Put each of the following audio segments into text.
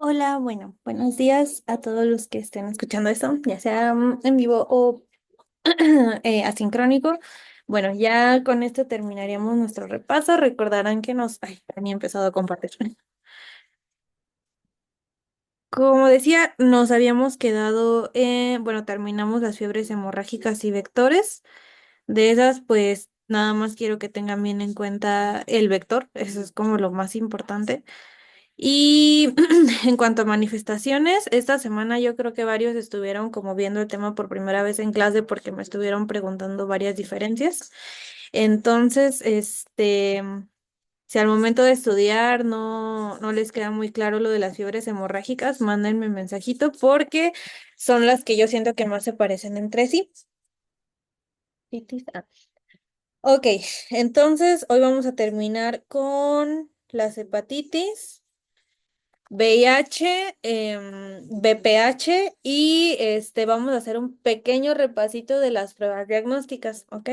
Hola, bueno, buenos días a todos los que estén escuchando esto, ya sea en vivo o asincrónico. Bueno, ya con esto terminaríamos nuestro repaso. Recordarán que ni he empezado a compartir. Como decía, nos habíamos quedado, bueno, terminamos las fiebres hemorrágicas y vectores. De esas, pues nada más quiero que tengan bien en cuenta el vector, eso es como lo más importante. Y en cuanto a manifestaciones, esta semana yo creo que varios estuvieron como viendo el tema por primera vez en clase porque me estuvieron preguntando varias diferencias. Entonces, si al momento de estudiar no les queda muy claro lo de las fiebres hemorrágicas, mándenme un mensajito porque son las que yo siento que más se parecen entre sí. Titis, Ok, entonces hoy vamos a terminar con las hepatitis. VIH, VPH y vamos a hacer un pequeño repasito de las pruebas diagnósticas, ¿ok?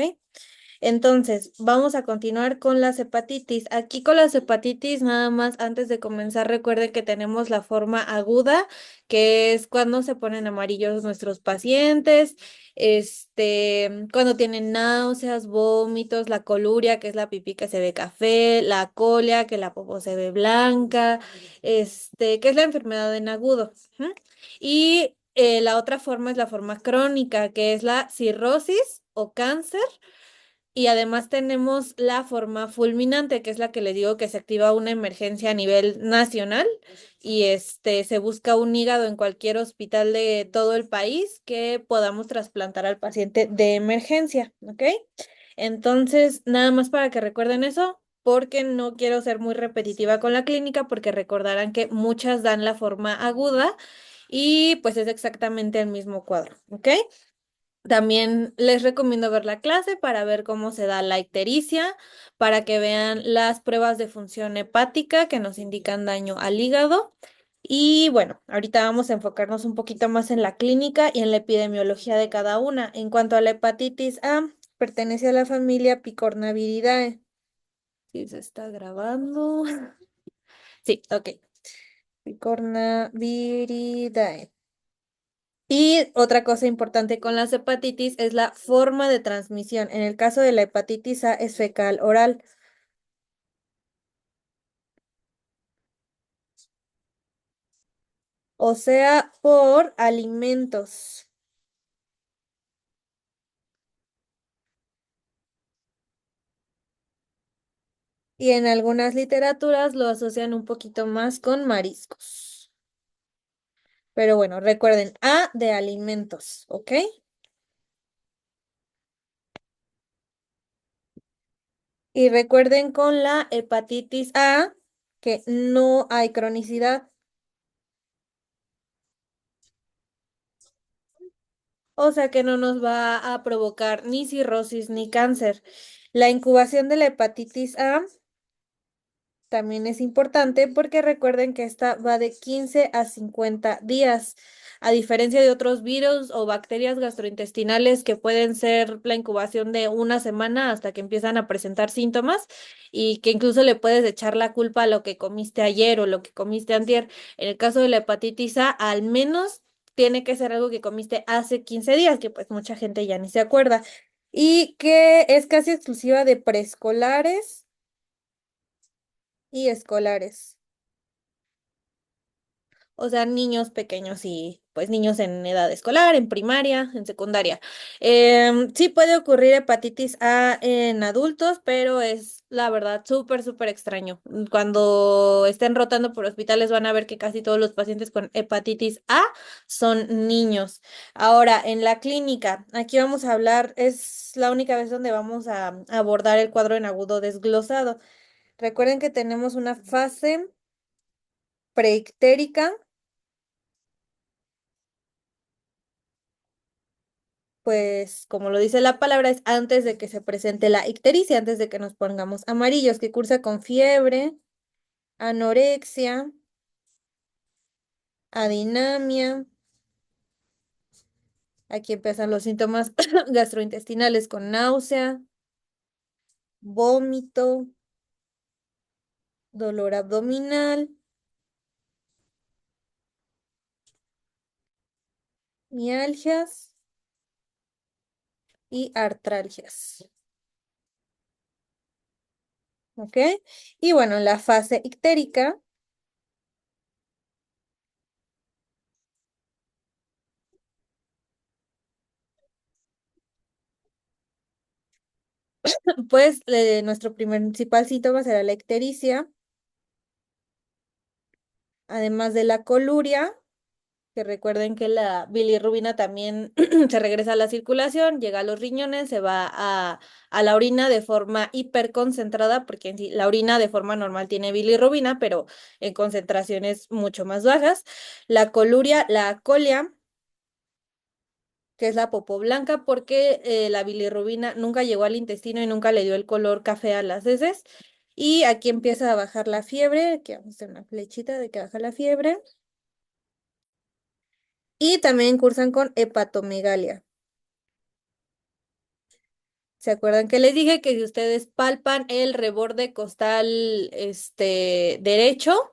Entonces, vamos a continuar con las hepatitis. Aquí con las hepatitis, nada más antes de comenzar, recuerden que tenemos la forma aguda, que es cuando se ponen amarillos nuestros pacientes, cuando tienen náuseas, vómitos, la coluria, que es la pipí que se ve café, la colia, que la popó se ve blanca, que es la enfermedad en agudo. ¿M? Y la otra forma es la forma crónica, que es la cirrosis o cáncer. Y además tenemos la forma fulminante, que es la que les digo que se activa una emergencia a nivel nacional y se busca un hígado en cualquier hospital de todo el país que podamos trasplantar al paciente de emergencia, ¿ok? Entonces, nada más para que recuerden eso, porque no quiero ser muy repetitiva con la clínica, porque recordarán que muchas dan la forma aguda y pues es exactamente el mismo cuadro, ¿ok? También les recomiendo ver la clase para ver cómo se da la ictericia, para que vean las pruebas de función hepática que nos indican daño al hígado. Y bueno, ahorita vamos a enfocarnos un poquito más en la clínica y en la epidemiología de cada una. En cuanto a la hepatitis A, pertenece a la familia Picornaviridae. Sí, se está grabando. Sí, ok. Picornaviridae. Y otra cosa importante con las hepatitis es la forma de transmisión. En el caso de la hepatitis A es fecal oral, o sea, por alimentos. Y en algunas literaturas lo asocian un poquito más con mariscos. Pero bueno, recuerden, A de alimentos, ¿ok? Y recuerden con la hepatitis A que no hay cronicidad. O sea que no nos va a provocar ni cirrosis ni cáncer. La incubación de la hepatitis A también es importante porque recuerden que esta va de 15 a 50 días, a diferencia de otros virus o bacterias gastrointestinales que pueden ser la incubación de una semana hasta que empiezan a presentar síntomas y que incluso le puedes echar la culpa a lo que comiste ayer o lo que comiste antier. En el caso de la hepatitis A, al menos tiene que ser algo que comiste hace 15 días, que pues mucha gente ya ni se acuerda, y que es casi exclusiva de preescolares y escolares. O sea, niños pequeños y pues niños en edad escolar, en primaria, en secundaria. Sí puede ocurrir hepatitis A en adultos, pero es la verdad súper extraño. Cuando estén rotando por hospitales van a ver que casi todos los pacientes con hepatitis A son niños. Ahora, en la clínica, aquí vamos a hablar, es la única vez donde vamos a abordar el cuadro en agudo desglosado. Recuerden que tenemos una fase preictérica, pues como lo dice la palabra, es antes de que se presente la ictericia, antes de que nos pongamos amarillos, que cursa con fiebre, anorexia, adinamia. Aquí empiezan los síntomas gastrointestinales con náusea, vómito, dolor abdominal, mialgias y artralgias. ¿Ok? Y bueno, en la fase ictérica, pues nuestro principal síntoma será la ictericia, además de la coluria, que recuerden que la bilirrubina también se regresa a la circulación, llega a los riñones, se va a la orina de forma hiperconcentrada, porque en sí, la orina de forma normal tiene bilirrubina, pero en concentraciones mucho más bajas. La coluria, la colia, que es la popó blanca, porque la bilirrubina nunca llegó al intestino y nunca le dio el color café a las heces. Y aquí empieza a bajar la fiebre, aquí vamos a hacer una flechita de que baja la fiebre. Y también cursan con hepatomegalia. ¿Se acuerdan que les dije que si ustedes palpan el reborde costal derecho,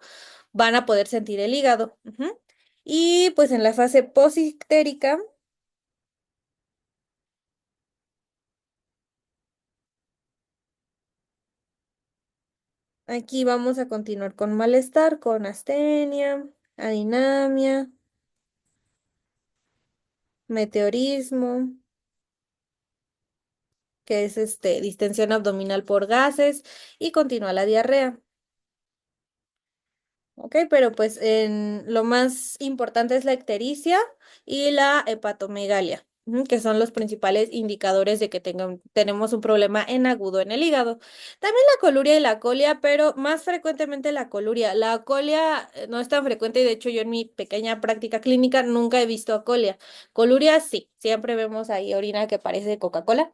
van a poder sentir el hígado? Ujú. Y pues en la fase posictérica, aquí vamos a continuar con malestar, con astenia, adinamia, meteorismo, que es distensión abdominal por gases, y continúa la diarrea. Ok, pero pues lo más importante es la ictericia y la hepatomegalia, que son los principales indicadores de que tenemos un problema en agudo en el hígado. También la coluria y la colia, pero más frecuentemente la coluria. La colia no es tan frecuente y de hecho yo en mi pequeña práctica clínica nunca he visto a colia. Coluria sí, siempre vemos ahí orina que parece Coca-Cola.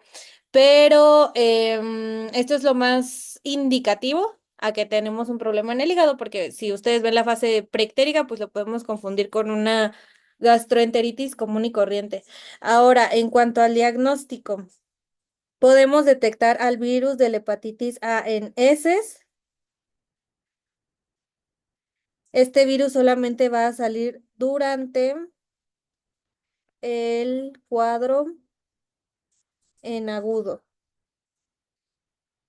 Pero esto es lo más indicativo a que tenemos un problema en el hígado, porque si ustedes ven la fase preictérica, pues lo podemos confundir con una gastroenteritis común y corriente. Ahora, en cuanto al diagnóstico, podemos detectar al virus de la hepatitis A en heces. Este virus solamente va a salir durante el cuadro en agudo,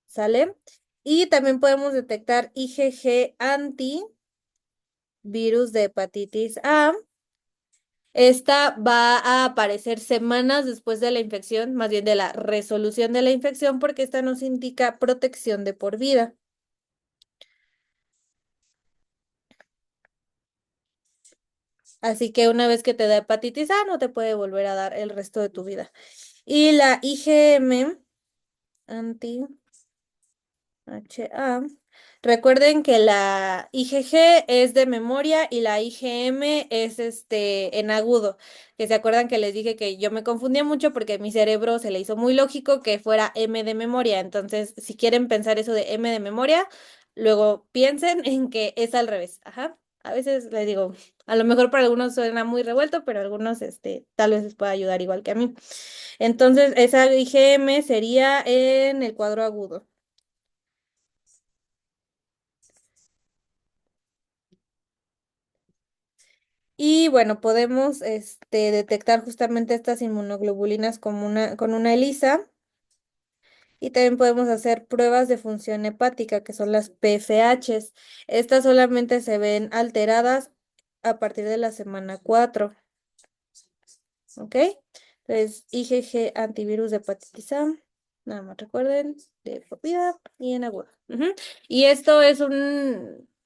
¿sale? Y también podemos detectar IgG anti virus de hepatitis A. Esta va a aparecer semanas después de la infección, más bien de la resolución de la infección, porque esta nos indica protección de por vida. Así que una vez que te da hepatitis A, no te puede volver a dar el resto de tu vida. Y la IgM, anti HA. Recuerden que la IgG es de memoria y la IgM es en agudo. Que se acuerdan que les dije que yo me confundía mucho porque a mi cerebro se le hizo muy lógico que fuera M de memoria. Entonces, si quieren pensar eso de M de memoria, luego piensen en que es al revés. Ajá. A veces les digo, a lo mejor para algunos suena muy revuelto, pero a algunos tal vez les pueda ayudar igual que a mí. Entonces, esa IgM sería en el cuadro agudo. Y bueno, podemos detectar justamente estas inmunoglobulinas con una ELISA y también podemos hacer pruebas de función hepática, que son las PFHs. Estas solamente se ven alteradas a partir de la semana 4. ¿Ok? Entonces, IgG antivirus de hepatitis A, nada más recuerden, de por vida y en aguda. Ujú. Y esto es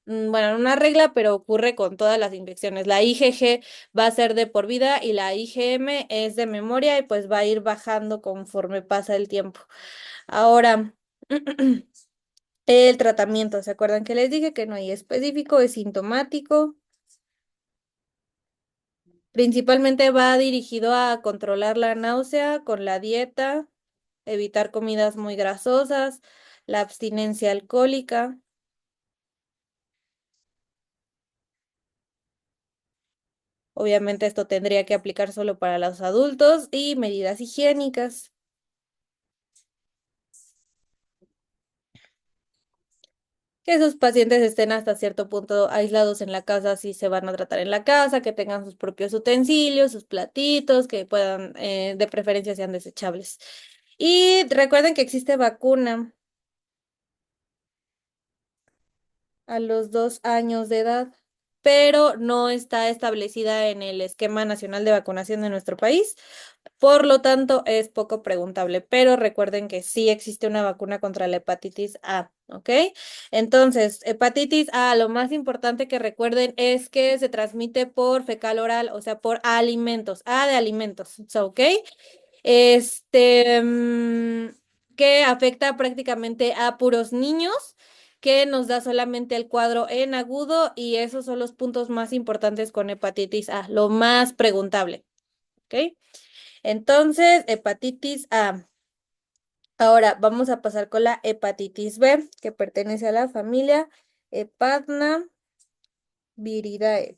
bueno, una regla, pero ocurre con todas las infecciones. La IgG va a ser de por vida y la IgM es de memoria y pues va a ir bajando conforme pasa el tiempo. Ahora, el tratamiento, ¿se acuerdan que les dije que no hay específico, es sintomático? Principalmente va dirigido a controlar la náusea con la dieta, evitar comidas muy grasosas, la abstinencia alcohólica. Obviamente esto tendría que aplicar solo para los adultos y medidas higiénicas. que sus pacientes estén hasta cierto punto aislados en la casa si se van a tratar en la casa, que tengan sus propios utensilios, sus platitos, que puedan, de preferencia sean desechables. Y recuerden que existe vacuna a los 2 años de edad, pero no está establecida en el esquema nacional de vacunación de nuestro país. Por lo tanto, es poco preguntable, pero recuerden que sí existe una vacuna contra la hepatitis A, ¿ok? Entonces, hepatitis A, lo más importante que recuerden es que se transmite por fecal oral, o sea, por alimentos, A de alimentos, ¿ok? Este, que afecta prácticamente a puros niños, que nos da solamente el cuadro en agudo y esos son los puntos más importantes con hepatitis A, lo más preguntable, ¿ok? Entonces, hepatitis A. Ahora vamos a pasar con la hepatitis B, que pertenece a la familia Hepatnaviridae.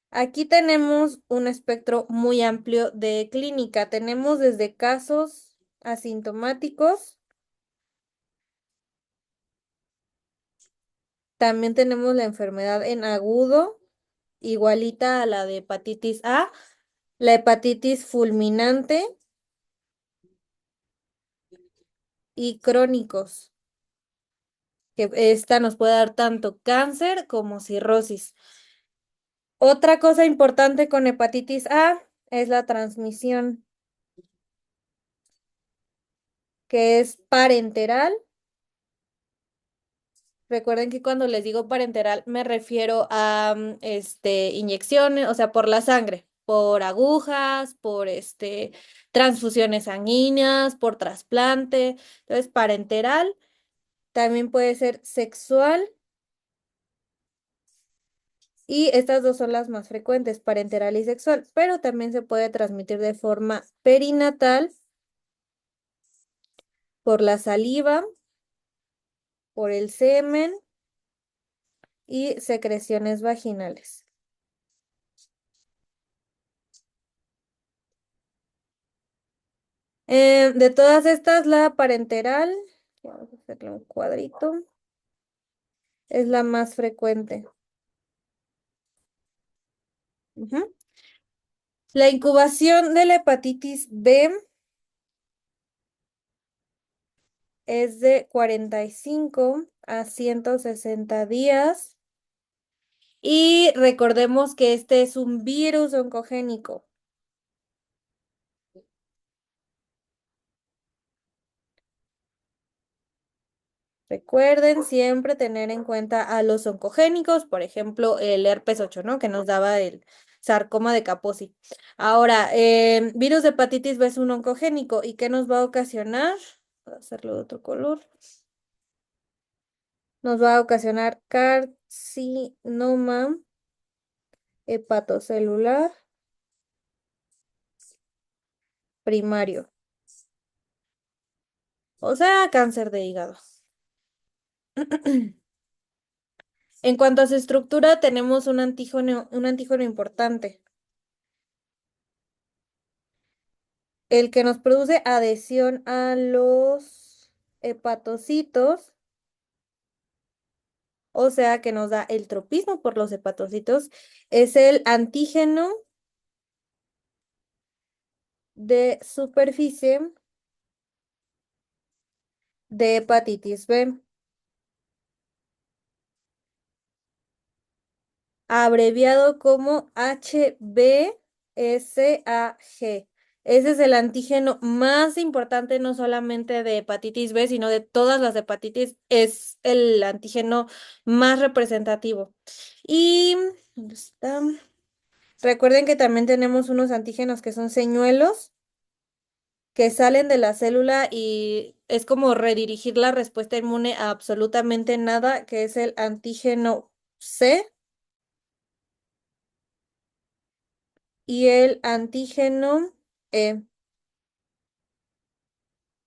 Aquí tenemos un espectro muy amplio de clínica. Tenemos desde casos asintomáticos, también tenemos la enfermedad en agudo, igualita a la de hepatitis A, la hepatitis fulminante y crónicos, que esta nos puede dar tanto cáncer como cirrosis. Otra cosa importante con hepatitis A es la transmisión, que es parenteral. Recuerden que cuando les digo parenteral me refiero a inyecciones, o sea, por la sangre, por agujas, por transfusiones sanguíneas, por trasplante. Entonces, parenteral también puede ser sexual y estas dos son las más frecuentes, parenteral y sexual, pero también se puede transmitir de forma perinatal por la saliva, por el semen y secreciones vaginales. De todas estas, la parenteral, vamos a hacerle un cuadrito, es la más frecuente. Ujú. La incubación de la hepatitis B es de 45 a 160 días y recordemos que este es un virus oncogénico. Recuerden siempre tener en cuenta a los oncogénicos, por ejemplo, el herpes 8, ¿no? Que nos daba el sarcoma de Kaposi. Ahora, virus de hepatitis B es un oncogénico. ¿Y qué nos va a ocasionar? Voy a hacerlo de otro color. Nos va a ocasionar carcinoma hepatocelular primario, o sea, cáncer de hígado. En cuanto a su estructura, tenemos un antígeno importante, el que nos produce adhesión a los hepatocitos, o sea, que nos da el tropismo por los hepatocitos, es el antígeno de superficie de hepatitis B, abreviado como HBsAg. Ese es el antígeno más importante, no solamente de hepatitis B, sino de todas las hepatitis. Es el antígeno más representativo. Y, ¿dónde está? Recuerden que también tenemos unos antígenos que son señuelos, que salen de la célula y es como redirigir la respuesta inmune a absolutamente nada, que es el antígeno C y el antígeno E.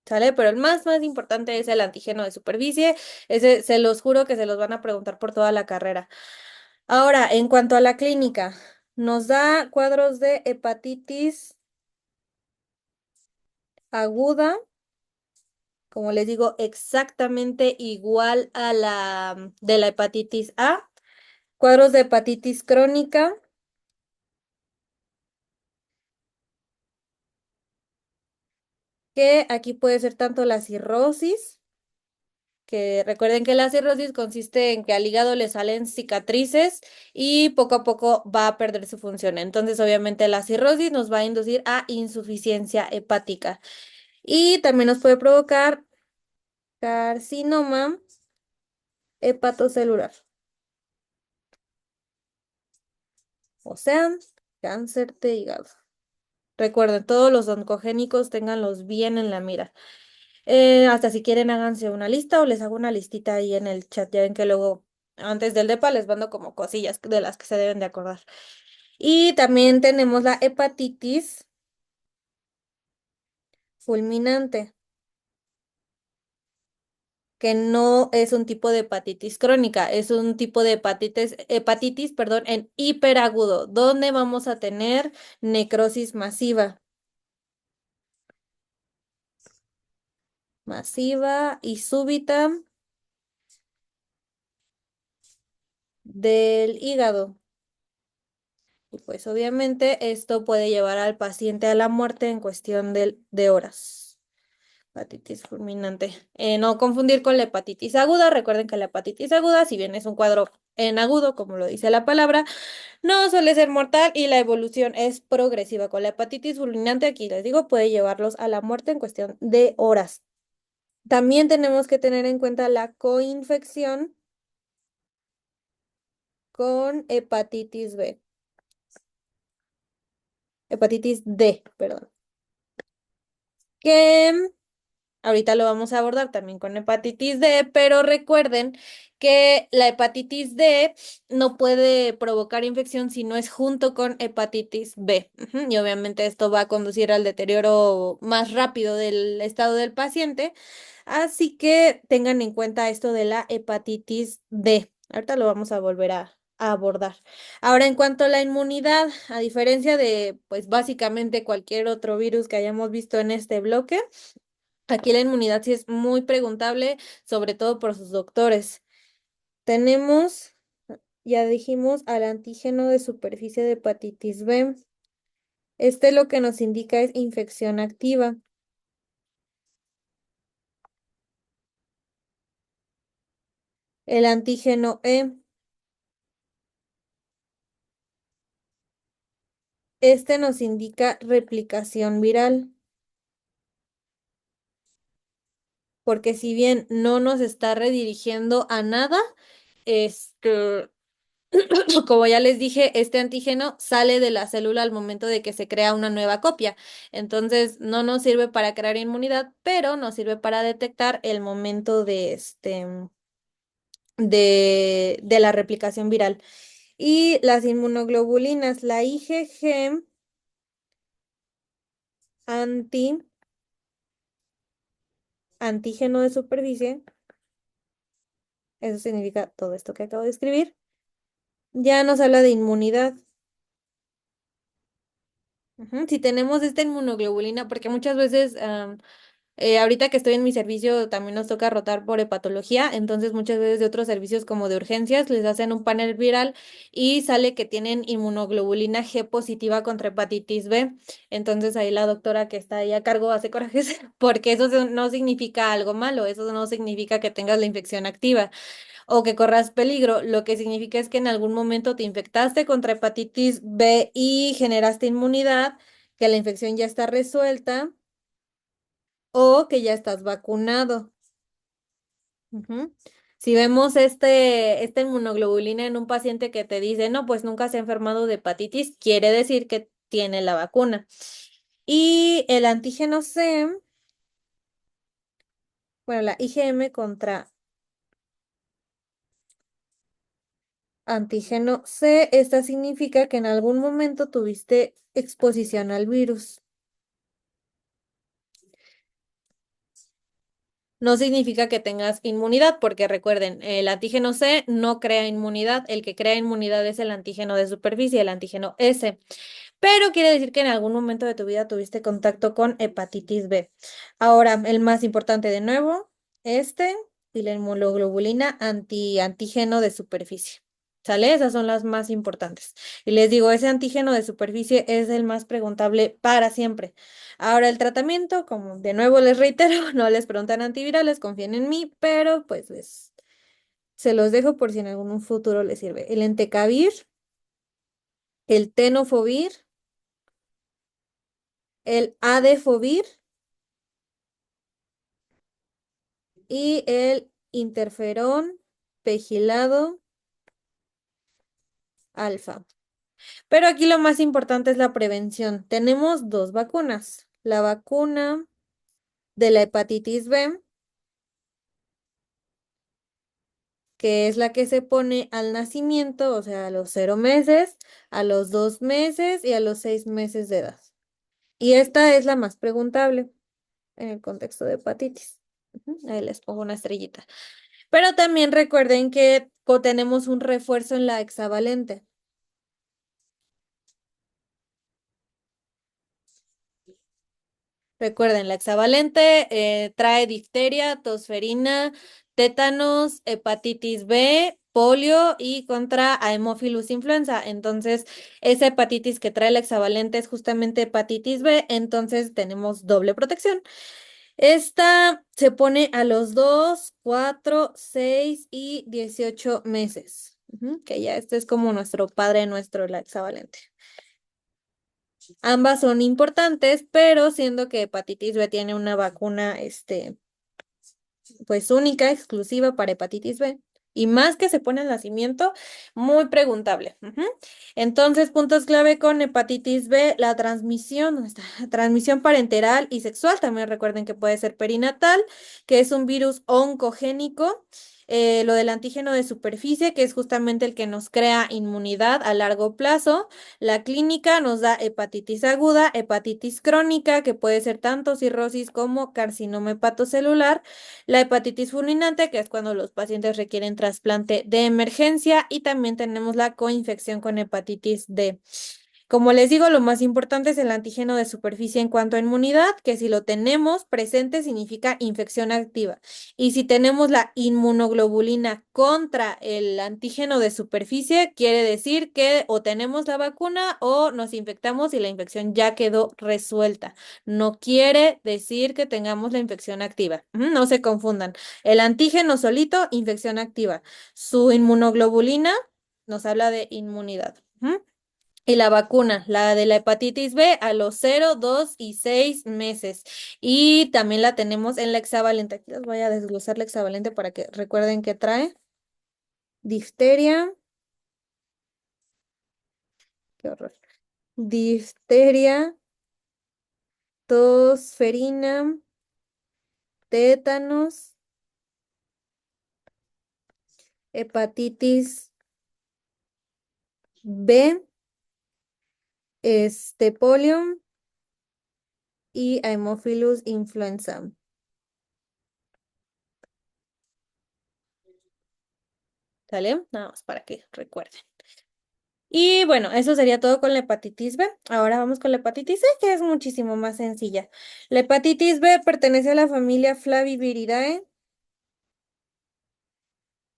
¿Sale? Pero el más importante es el antígeno de superficie. Ese se los juro que se los van a preguntar por toda la carrera. Ahora, en cuanto a la clínica, nos da cuadros de hepatitis aguda, como les digo, exactamente igual a la de la hepatitis A. Cuadros de hepatitis crónica, que aquí puede ser tanto la cirrosis, que recuerden que la cirrosis consiste en que al hígado le salen cicatrices y poco a poco va a perder su función. Entonces, obviamente, la cirrosis nos va a inducir a insuficiencia hepática y también nos puede provocar carcinoma hepatocelular, o sea, cáncer de hígado. Recuerden, todos los oncogénicos ténganlos bien en la mira. Hasta si quieren háganse una lista o les hago una listita ahí en el chat. Ya ven que luego antes del DEPA les mando como cosillas de las que se deben de acordar. Y también tenemos la hepatitis fulminante, que no es un tipo de hepatitis crónica, es un tipo de hepatitis, perdón, en hiperagudo, donde vamos a tener necrosis masiva y súbita del hígado. Y pues obviamente esto puede llevar al paciente a la muerte en cuestión de horas. Hepatitis fulminante. No confundir con la hepatitis aguda. Recuerden que la hepatitis aguda, si bien es un cuadro en agudo, como lo dice la palabra, no suele ser mortal y la evolución es progresiva. Con la hepatitis fulminante, aquí les digo, puede llevarlos a la muerte en cuestión de horas. También tenemos que tener en cuenta la coinfección con hepatitis B. Hepatitis D, perdón. Que ahorita lo vamos a abordar también con hepatitis D, pero recuerden que la hepatitis D no puede provocar infección si no es junto con hepatitis B. Ujú. Y obviamente esto va a conducir al deterioro más rápido del estado del paciente. Así que tengan en cuenta esto de la hepatitis D. Ahorita lo vamos a volver a abordar. Ahora, en cuanto a la inmunidad, a diferencia de, pues básicamente cualquier otro virus que hayamos visto en este bloque, aquí la inmunidad sí es muy preguntable, sobre todo por sus doctores. Tenemos, ya dijimos, al antígeno de superficie de hepatitis B. Este lo que nos indica es infección activa. El antígeno E, este nos indica replicación viral, porque si bien no nos está redirigiendo a nada, este, como ya les dije, este antígeno sale de la célula al momento de que se crea una nueva copia. Entonces, no nos sirve para crear inmunidad, pero nos sirve para detectar el momento de la replicación viral. Y las inmunoglobulinas, la IgG anti, antígeno de superficie, eso significa todo esto que acabo de escribir, ya nos habla de inmunidad. Ujú. Si tenemos esta inmunoglobulina, porque muchas veces ahorita que estoy en mi servicio también nos toca rotar por hepatología, entonces muchas veces de otros servicios como de urgencias les hacen un panel viral y sale que tienen inmunoglobulina G positiva contra hepatitis B. Entonces ahí la doctora que está ahí a cargo hace corajes porque eso no significa algo malo, eso no significa que tengas la infección activa o que corras peligro. Lo que significa es que en algún momento te infectaste contra hepatitis B y generaste inmunidad, que la infección ya está resuelta o que ya estás vacunado. Ujú. Si vemos esta inmunoglobulina en un paciente que te dice, no, pues nunca se ha enfermado de hepatitis, quiere decir que tiene la vacuna. Y el antígeno C, bueno, la IgM contra antígeno C, esta significa que en algún momento tuviste exposición al virus. No significa que tengas inmunidad, porque recuerden, el antígeno C no crea inmunidad, el que crea inmunidad es el antígeno de superficie, el antígeno S. pero quiere decir que en algún momento de tu vida tuviste contacto con hepatitis B. Ahora, el más importante de nuevo, este y la inmunoglobulina antígeno de superficie. ¿Sale? Esas son las más importantes. Y les digo, ese antígeno de superficie es el más preguntable para siempre. Ahora el tratamiento, como de nuevo les reitero, no les preguntan antivirales, confíen en mí, pero pues se los dejo por si en algún futuro les sirve. El entecavir, el tenofovir, el adefovir y el interferón pegilado alfa. Pero aquí lo más importante es la prevención. Tenemos dos vacunas. La vacuna de la hepatitis B, que es la que se pone al nacimiento, o sea, a los 0 meses, a los 2 meses y a los 6 meses de edad. Y esta es la más preguntable en el contexto de hepatitis. Ujú, ahí les pongo una estrellita. Pero también recuerden que tenemos un refuerzo en la hexavalente. Recuerden, la hexavalente trae difteria, tosferina, tétanos, hepatitis B, polio y contra Haemophilus influenza. Entonces, esa hepatitis que trae la hexavalente es justamente hepatitis B, entonces tenemos doble protección. Esta se pone a los 2, 4, 6 y 18 meses. Ujú, que ya este es como nuestro padre nuestro, la hexavalente. Ambas son importantes, pero siendo que hepatitis B tiene una vacuna, pues única, exclusiva para hepatitis B. Y más que se pone al nacimiento, muy preguntable. Ujú. Entonces, puntos clave con hepatitis B, la transmisión, ¿dónde está? Transmisión parenteral y sexual. También recuerden que puede ser perinatal, que es un virus oncogénico. Lo del antígeno de superficie, que es justamente el que nos crea inmunidad a largo plazo. La clínica nos da hepatitis aguda, hepatitis crónica, que puede ser tanto cirrosis como carcinoma hepatocelular. La hepatitis fulminante, que es cuando los pacientes requieren trasplante de emergencia, y también tenemos la coinfección con hepatitis D. Como les digo, lo más importante es el antígeno de superficie en cuanto a inmunidad, que si lo tenemos presente significa infección activa. Y si tenemos la inmunoglobulina contra el antígeno de superficie, quiere decir que o tenemos la vacuna o nos infectamos y la infección ya quedó resuelta. No quiere decir que tengamos la infección activa. No se confundan. El antígeno solito, infección activa. Su inmunoglobulina nos habla de inmunidad. Y la vacuna, la de la hepatitis B, a los 0, 2 y 6 meses. Y también la tenemos en la hexavalente. Aquí les voy a desglosar la hexavalente para que recuerden que trae difteria. Qué horror. Difteria, tosferina, tétanos, hepatitis B, polio y Haemophilus influenza. ¿Sale? Nada más para que recuerden. Y bueno, eso sería todo con la hepatitis B. Ahora vamos con la hepatitis C, que es muchísimo más sencilla. La hepatitis B pertenece a la familia Flaviviridae,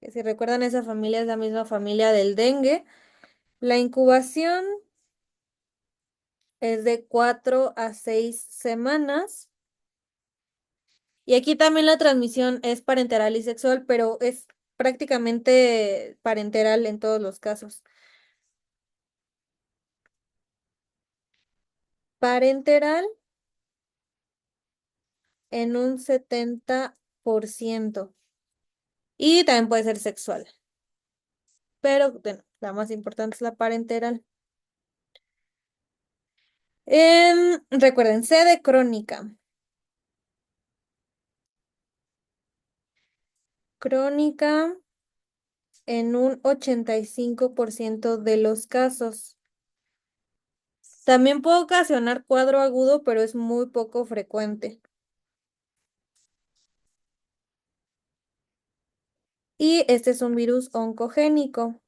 que si recuerdan esa familia es la misma familia del dengue. La incubación es de 4 a 6 semanas. Y aquí también la transmisión es parenteral y sexual, pero es prácticamente parenteral en todos los casos. Parenteral en un 70%. Y también puede ser sexual. Pero bueno, la más importante es la parenteral. Recuerden, C de crónica. Crónica en un 85% de los casos. También puede ocasionar cuadro agudo, pero es muy poco frecuente. Y este es un virus oncogénico.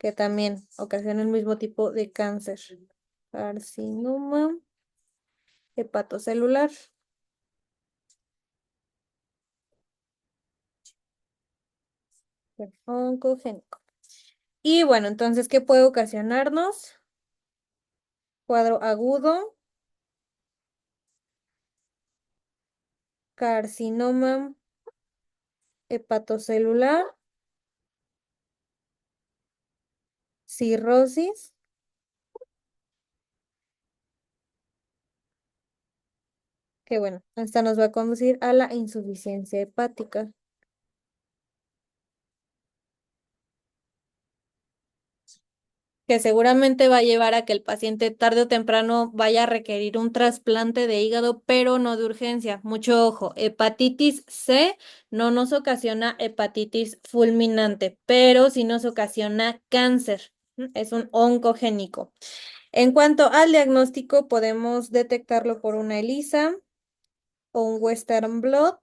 que también ocasiona el mismo tipo de cáncer. Carcinoma hepatocelular. Oncogénico. Y bueno, entonces, ¿qué puede ocasionarnos? Cuadro agudo, carcinoma hepatocelular, cirrosis, que bueno, esta nos va a conducir a la insuficiencia hepática. Que seguramente va a llevar a que el paciente tarde o temprano vaya a requerir un trasplante de hígado, pero no de urgencia. Mucho ojo, hepatitis C no nos ocasiona hepatitis fulminante, pero sí nos ocasiona cáncer. Es un oncogénico. En cuanto al diagnóstico, podemos detectarlo por una ELISA o un Western blot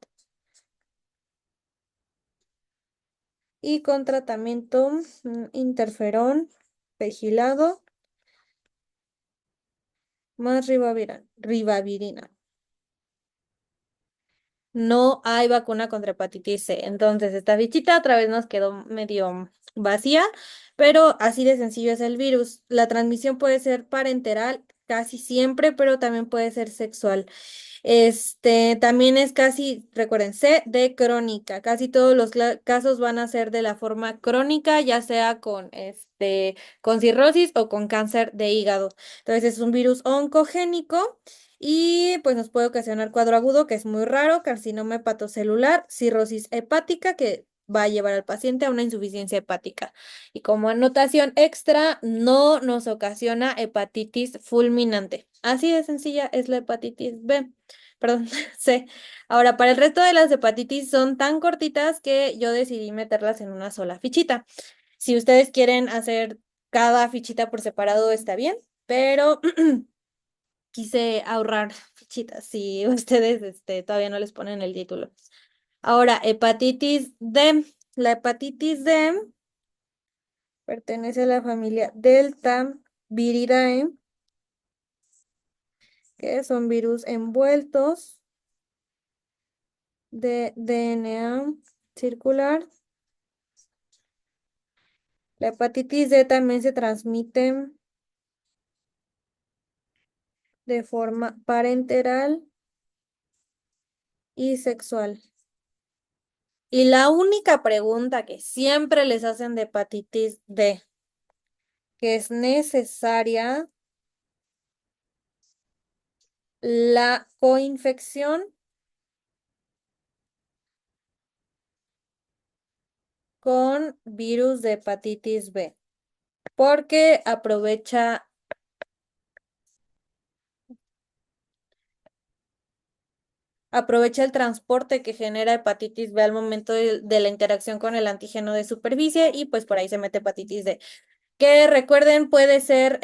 y con tratamiento interferón vigilado más ribavirina. No hay vacuna contra hepatitis C. Entonces, esta fichita otra vez nos quedó medio vacía, pero así de sencillo es el virus. La transmisión puede ser parenteral casi siempre, pero también puede ser sexual. También es casi, recuerden, C de crónica. Casi todos los casos van a ser de la forma crónica, ya sea con cirrosis o con cáncer de hígado. Entonces es un virus oncogénico y pues nos puede ocasionar cuadro agudo, que es muy raro, carcinoma hepatocelular, cirrosis hepática, que va a llevar al paciente a una insuficiencia hepática. Y como anotación extra, no nos ocasiona hepatitis fulminante. Así de sencilla es la hepatitis B. Perdón, C. Ahora, para el resto de las hepatitis son tan cortitas que yo decidí meterlas en una sola fichita. Si ustedes quieren hacer cada fichita por separado, está bien, pero quise ahorrar fichitas si ustedes todavía no les ponen el título. Ahora, hepatitis D. La hepatitis D pertenece a la familia Delta Viridae, que son virus envueltos de DNA circular. La hepatitis D también se transmite de forma parenteral y sexual. Y la única pregunta que siempre les hacen de hepatitis D, que es necesaria la coinfección con virus de hepatitis B, porque aprovecha el transporte que genera hepatitis B al momento de la interacción con el antígeno de superficie y pues por ahí se mete hepatitis D. Que recuerden, puede ser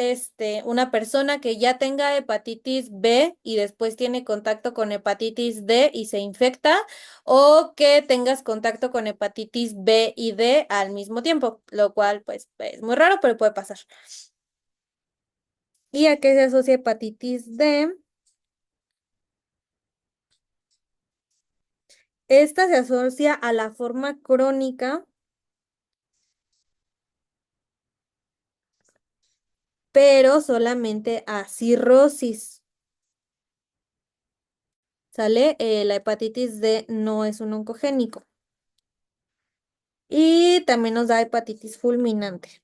una persona que ya tenga hepatitis B y después tiene contacto con hepatitis D y se infecta, o que tengas contacto con hepatitis B y D al mismo tiempo, lo cual pues es muy raro, pero puede pasar. ¿Y a qué se asocia hepatitis D? Esta se asocia a la forma crónica, pero solamente a cirrosis. ¿Sale? La hepatitis D no es un oncogénico. Y también nos da hepatitis fulminante.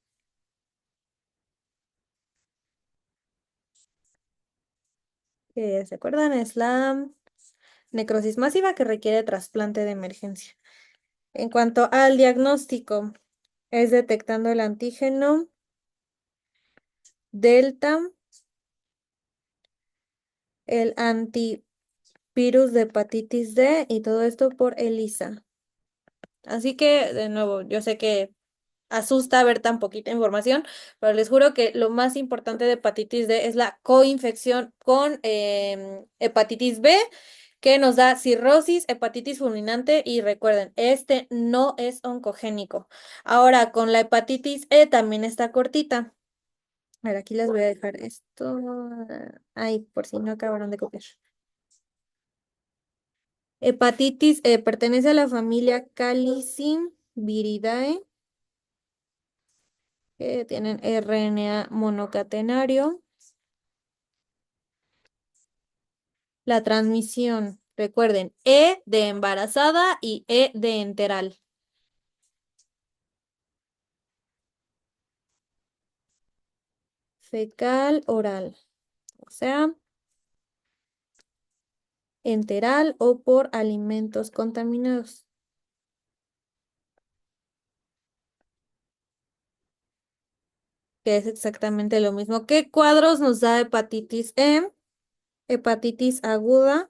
¿Se acuerdan? Es la necrosis masiva que requiere trasplante de emergencia. En cuanto al diagnóstico, es detectando el antígeno delta, el antivirus de hepatitis D y todo esto por ELISA. Así que, de nuevo, yo sé que asusta ver tan poquita información, pero les juro que lo más importante de hepatitis D es la coinfección con hepatitis B, que nos da cirrosis, hepatitis fulminante y recuerden, este no es oncogénico. Ahora, con la hepatitis E también está cortita. A ver, aquí les voy a dejar esto. Ay, por si no acabaron de copiar. Hepatitis E pertenece a la familia Calicin-Viridae, que tienen RNA monocatenario. La transmisión, recuerden, E de embarazada y E de enteral. Fecal oral, o sea, enteral o por alimentos contaminados, que es exactamente lo mismo. ¿Qué cuadros nos da hepatitis E? Hepatitis aguda,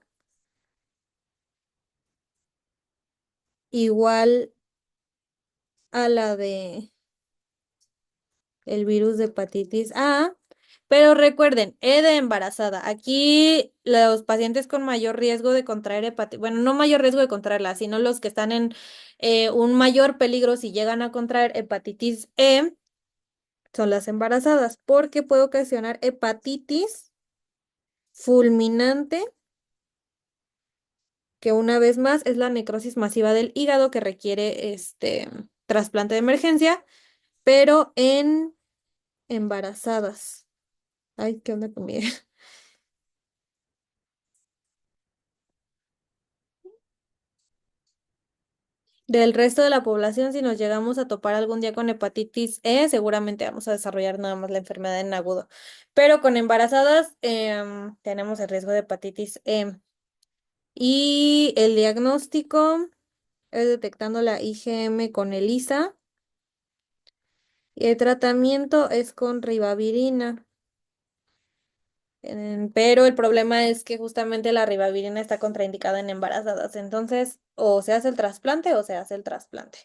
igual a la de el virus de hepatitis A, pero recuerden, E de embarazada. Aquí los pacientes con mayor riesgo de contraer hepatitis, bueno, no mayor riesgo de contraerla, sino los que están en un mayor peligro si llegan a contraer hepatitis E son las embarazadas, porque puede ocasionar hepatitis fulminante, que una vez más es la necrosis masiva del hígado que requiere trasplante de emergencia, pero en embarazadas. Ay, ¿qué onda conmigo? Del resto de la población, si nos llegamos a topar algún día con hepatitis E, seguramente vamos a desarrollar nada más la enfermedad en agudo. Pero con embarazadas tenemos el riesgo de hepatitis E. Y el diagnóstico es detectando la IgM con ELISA. Y el tratamiento es con ribavirina. Pero el problema es que justamente la ribavirina está contraindicada en embarazadas. Entonces, o se hace el trasplante o se hace el trasplante.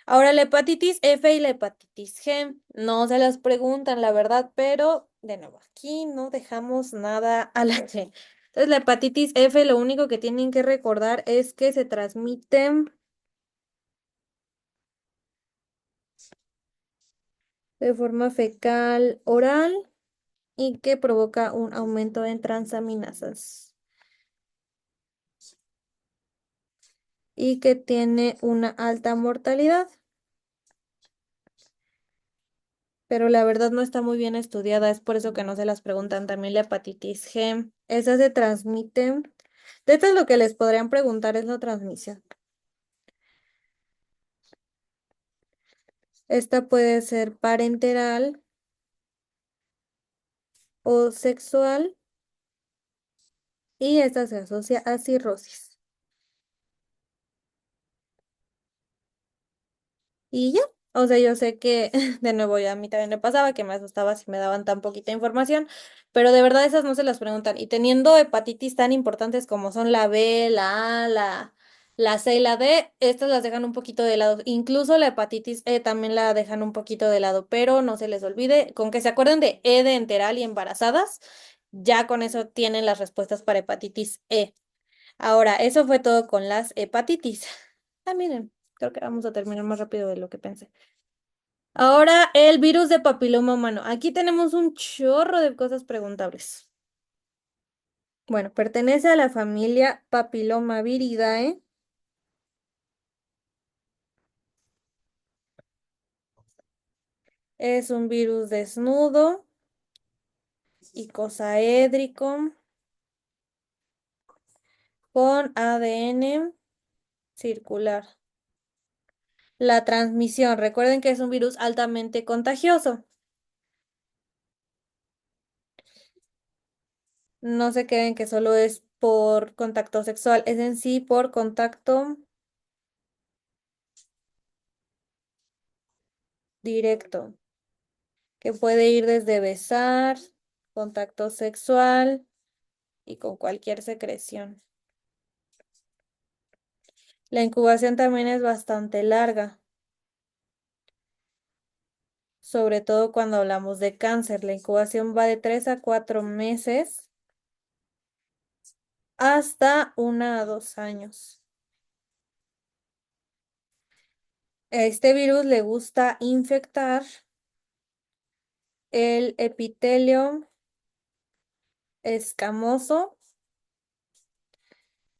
Ahora, la hepatitis F y la hepatitis G no se las preguntan, la verdad, pero de nuevo, aquí no dejamos nada a la G. Entonces, la hepatitis F, lo único que tienen que recordar es que se transmite de forma fecal oral y que provoca un aumento en transaminasas y que tiene una alta mortalidad. Pero la verdad no está muy bien estudiada, es por eso que no se las preguntan. También la hepatitis G, esa se transmite. De hecho, lo que les podrían preguntar es la transmisión. Esta puede ser parenteral o sexual y esta se asocia a cirrosis. Y ya, o sea, yo sé que de nuevo ya a mí también me pasaba que me asustaba si me daban tan poquita información, pero de verdad esas no se las preguntan. Y teniendo hepatitis tan importantes como son la B, la A, la C y la D, estas las dejan un poquito de lado. Incluso la hepatitis E también la dejan un poquito de lado, pero no se les olvide, con que se acuerden de E de enteral y embarazadas, ya con eso tienen las respuestas para hepatitis E. Ahora, eso fue todo con las hepatitis. Ah, miren, creo que vamos a terminar más rápido de lo que pensé. Ahora, el virus de papiloma humano. Aquí tenemos un chorro de cosas preguntables. Bueno, pertenece a la familia Papillomaviridae. Es un virus desnudo, icosaédrico, con ADN circular. La transmisión. Recuerden que es un virus altamente contagioso. No se queden que solo es por contacto sexual, es en sí por contacto directo, que puede ir desde besar, contacto sexual y con cualquier secreción. La incubación también es bastante larga, sobre todo cuando hablamos de cáncer. La incubación va de 3 a 4 meses hasta 1 a 2 años. A este virus le gusta infectar el epitelio escamoso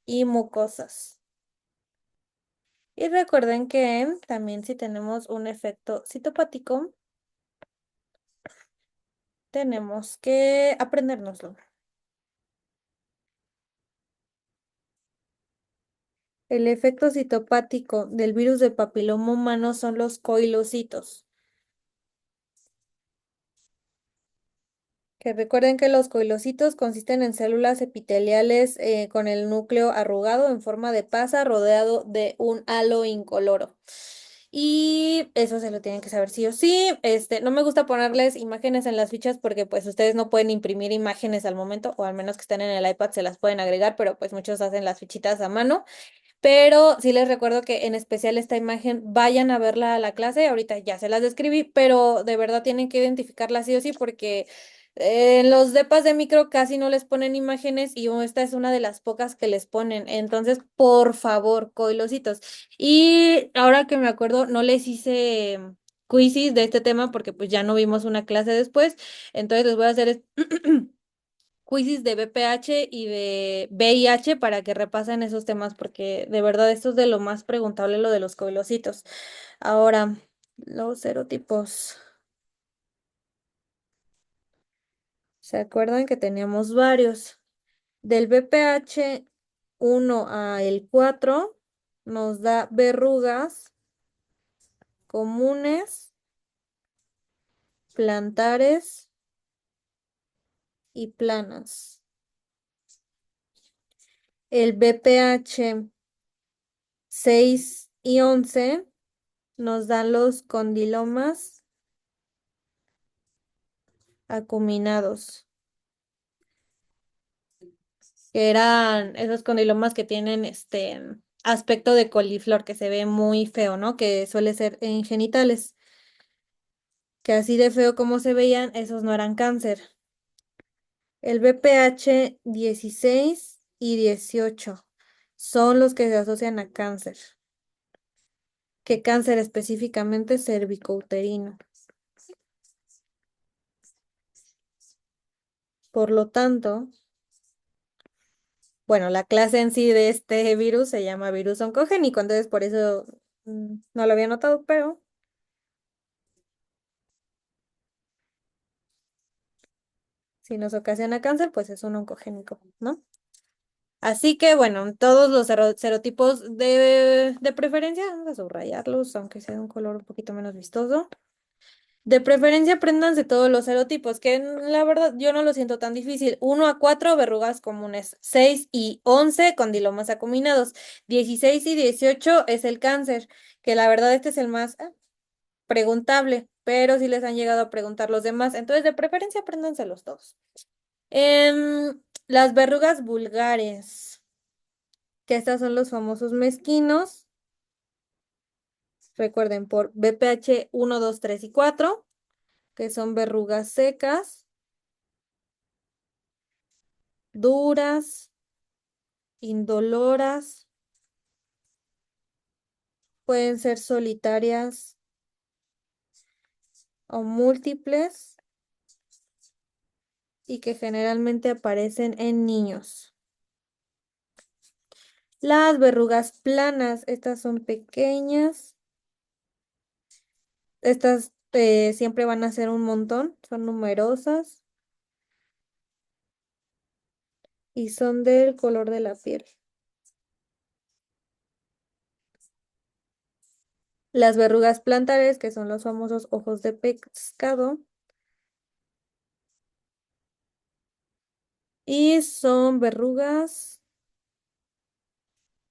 y mucosas. Y recuerden que también si tenemos un efecto citopático, tenemos que aprendérnoslo. El efecto citopático del virus de papiloma humano son los coilocitos. Que recuerden que los coilocitos consisten en células epiteliales con el núcleo arrugado en forma de pasa rodeado de un halo incoloro. Y eso se lo tienen que saber sí o sí. No me gusta ponerles imágenes en las fichas porque pues ustedes no pueden imprimir imágenes al momento, o al menos que estén en el iPad se las pueden agregar, pero pues muchos hacen las fichitas a mano. Pero sí les recuerdo que en especial esta imagen vayan a verla a la clase. Ahorita ya se las describí, pero de verdad tienen que identificarla sí o sí porque en los depas de micro casi no les ponen imágenes y esta es una de las pocas que les ponen. Entonces, por favor, coilositos. Y ahora que me acuerdo, no les hice quizzes de este tema porque pues ya no vimos una clase después. Entonces les voy a hacer quizzes de BPH y de VIH para que repasen esos temas, porque de verdad esto es de lo más preguntable, lo de los coilocitos. Ahora, los serotipos. ¿Se acuerdan que teníamos varios? Del BPH 1 a el 4 nos da verrugas comunes, plantares y planas. El BPH 6 y 11 nos dan los condilomas acuminados, que eran esos condilomas que tienen aspecto de coliflor, que se ve muy feo, ¿no? Que suele ser en genitales, que así de feo como se veían, esos no eran cáncer. El BPH 16 y 18 son los que se asocian a cáncer, que cáncer específicamente cervicouterino. Por lo tanto, bueno, la clase en sí de este virus se llama virus oncogénico, entonces por eso no lo había notado, pero si nos ocasiona cáncer, pues es un oncogénico, ¿no? Así que bueno, todos los serotipos de preferencia, vamos a subrayarlos, aunque sea de un color un poquito menos vistoso. De preferencia, apréndanse todos los serotipos, que la verdad yo no lo siento tan difícil. 1 a 4, verrugas comunes. 6 y 11, condilomas acuminados. 16 y 18 es el cáncer, que la verdad este es el más preguntable, pero si les han llegado a preguntar los demás, entonces de preferencia apréndanselos todos. Las verrugas vulgares, que estas son los famosos mezquinos. Recuerden por BPH 1, 2, 3 y 4, que son verrugas secas, duras, indoloras, pueden ser solitarias o múltiples y que generalmente aparecen en niños. Las verrugas planas, estas son pequeñas. Estas siempre van a ser un montón, son numerosas y son del color de la piel. Las verrugas plantares, que son los famosos ojos de pescado, y son verrugas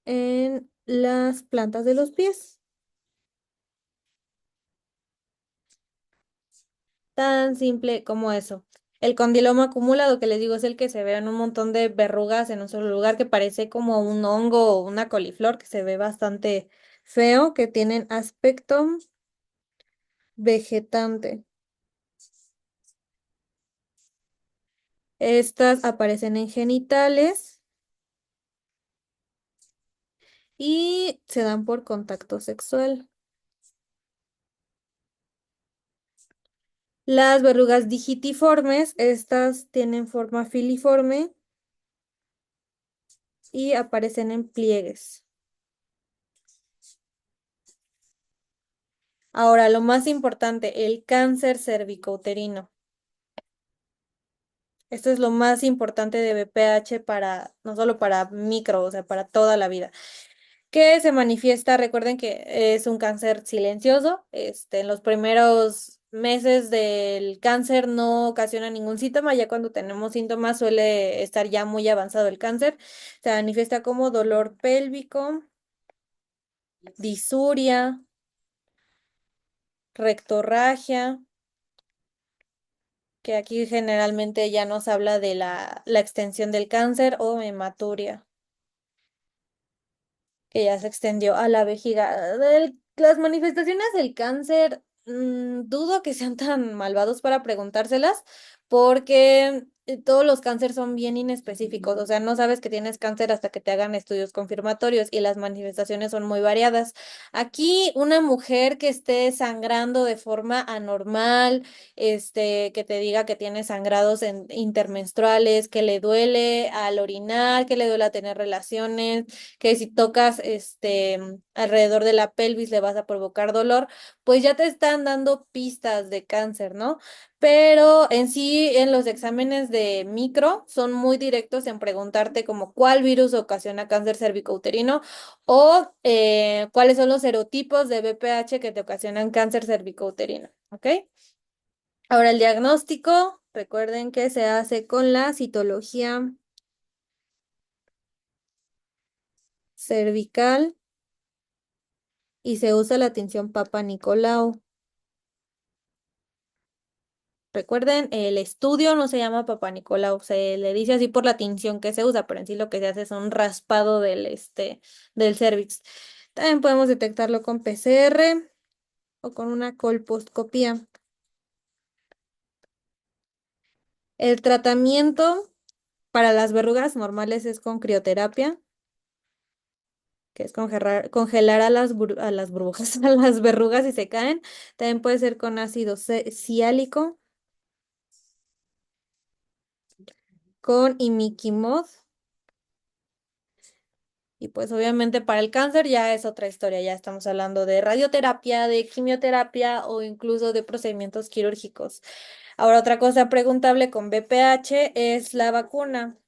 en las plantas de los pies. Tan simple como eso. El condiloma acumulado, que les digo, es el que se ve en un montón de verrugas en un solo lugar, que parece como un hongo o una coliflor, que se ve bastante feo, que tienen aspecto vegetante. Estas aparecen en genitales y se dan por contacto sexual. Las verrugas digitiformes, estas tienen forma filiforme y aparecen en pliegues. Ahora, lo más importante, el cáncer cervicouterino. Esto es lo más importante de BPH para, no solo para micro, o sea, para toda la vida. Que se manifiesta, recuerden que es un cáncer silencioso, en los primeros meses del cáncer no ocasiona ningún síntoma, ya cuando tenemos síntomas suele estar ya muy avanzado el cáncer, se manifiesta como dolor pélvico, disuria, rectorragia, que aquí generalmente ya nos habla de la extensión del cáncer o hematuria, que ya se extendió a la vejiga. Las manifestaciones del cáncer, dudo que sean tan malvados para preguntárselas, porque todos los cánceres son bien inespecíficos, o sea, no sabes que tienes cáncer hasta que te hagan estudios confirmatorios y las manifestaciones son muy variadas. Aquí una mujer que esté sangrando de forma anormal, que te diga que tiene sangrados intermenstruales, que le duele al orinar, que le duele a tener relaciones, que si tocas alrededor de la pelvis le vas a provocar dolor, pues ya te están dando pistas de cáncer, ¿no? Pero en sí, en los exámenes de micro son muy directos en preguntarte como cuál virus ocasiona cáncer cervicouterino o cuáles son los serotipos de BPH que te ocasionan cáncer cervicouterino, ¿ok? Ahora el diagnóstico, recuerden que se hace con la citología cervical y se usa la tinción Papa Nicolau. Recuerden, el estudio no se llama Papa Nicolau, se le dice así por la tinción que se usa, pero en sí lo que se hace es un raspado del cervix. También podemos detectarlo con PCR o con una colposcopía. El tratamiento para las verrugas normales es con crioterapia, que es congelar a las burbujas, a las verrugas y se caen. También puede ser con ácido ciálico, con imiquimod. Y pues obviamente para el cáncer ya es otra historia, ya estamos hablando de radioterapia, de quimioterapia o incluso de procedimientos quirúrgicos. Ahora otra cosa preguntable con BPH es la vacuna,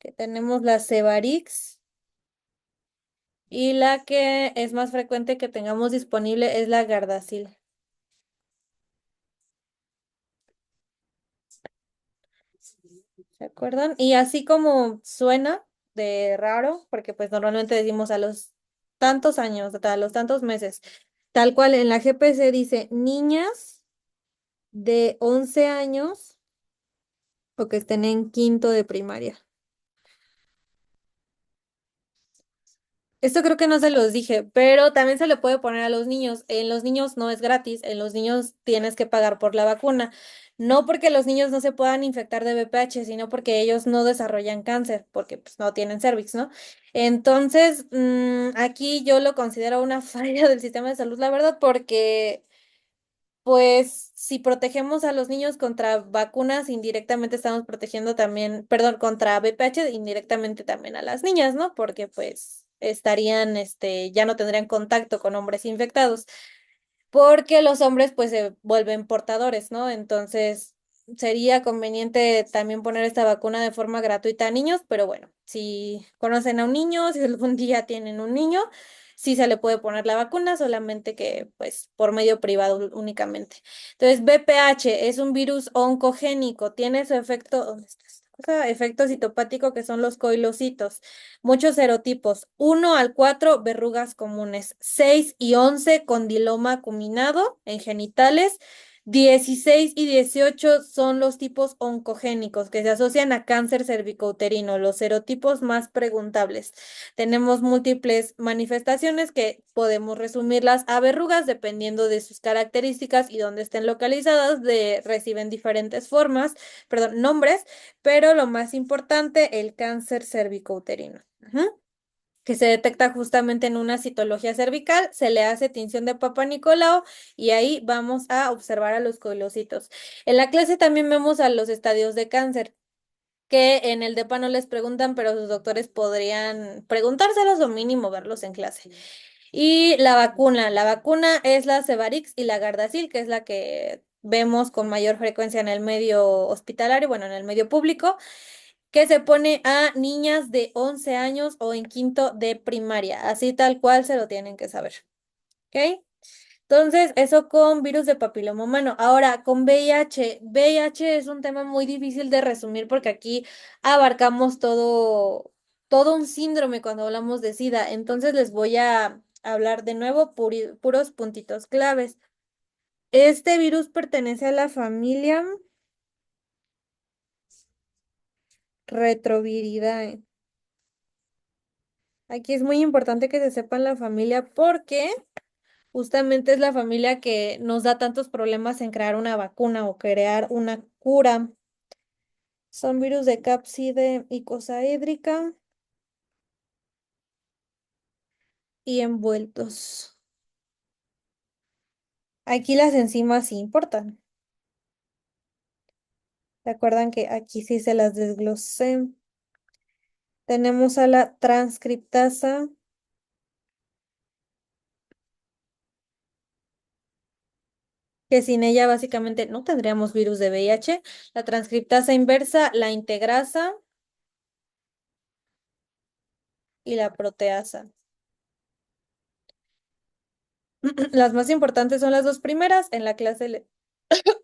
que tenemos la Cevarix y la que es más frecuente que tengamos disponible es la Gardasil. ¿Se acuerdan? Y así como suena de raro, porque pues normalmente decimos a los tantos años, a los tantos meses, tal cual en la GPC dice niñas de 11 años o que estén en quinto de primaria. Esto creo que no se los dije, pero también se le puede poner a los niños. En los niños no es gratis, en los niños tienes que pagar por la vacuna. No porque los niños no se puedan infectar de VPH, sino porque ellos no desarrollan cáncer, porque pues no tienen cervix, ¿no? Entonces, aquí yo lo considero una falla del sistema de salud, la verdad, porque pues si protegemos a los niños contra vacunas, indirectamente estamos protegiendo también, perdón, contra VPH, indirectamente también a las niñas, ¿no? Porque pues estarían, ya no tendrían contacto con hombres infectados, porque los hombres pues se vuelven portadores, ¿no? Entonces sería conveniente también poner esta vacuna de forma gratuita a niños, pero bueno, si conocen a un niño, si algún día tienen un niño, sí se le puede poner la vacuna, solamente que pues por medio privado únicamente. Entonces, BPH es un virus oncogénico, tiene su efecto, ¿dónde está esta cosa? Efecto citopático que son los coilocitos. Muchos serotipos, 1 al 4 verrugas comunes, 6 y 11 condiloma acuminado en genitales, 16 y 18 son los tipos oncogénicos que se asocian a cáncer cervicouterino, los serotipos más preguntables. Tenemos múltiples manifestaciones que podemos resumirlas a verrugas dependiendo de sus características y dónde estén localizadas, reciben diferentes formas, perdón, nombres, pero lo más importante, el cáncer cervicouterino. Ujú. que se detecta justamente en una citología cervical, se le hace tinción de Papa Nicolau y ahí vamos a observar a los coilocitos. En la clase también vemos a los estadios de cáncer, que en el DEPA no les preguntan, pero sus doctores podrían preguntárselos o mínimo verlos en clase. Y la vacuna es la Cevarix y la Gardasil, que es la que vemos con mayor frecuencia en el medio hospitalario, bueno, en el medio público, que se pone a niñas de 11 años o en quinto de primaria, así tal cual se lo tienen que saber. ¿Ok? Entonces, eso con virus de papiloma humano. Ahora, con VIH. VIH es un tema muy difícil de resumir porque aquí abarcamos todo un síndrome cuando hablamos de SIDA. Entonces, les voy a hablar de nuevo puros puntitos claves. Este virus pertenece a la familia Retroviridae. Aquí es muy importante que se sepan la familia porque justamente es la familia que nos da tantos problemas en crear una vacuna o crear una cura. Son virus de cápside icosaédrica y envueltos. Aquí las enzimas sí importan. ¿Se acuerdan que aquí sí se las desglosé? Tenemos a la transcriptasa, que sin ella básicamente no tendríamos virus de VIH. La transcriptasa inversa, la integrasa y la proteasa. Las más importantes son las dos primeras. En la clase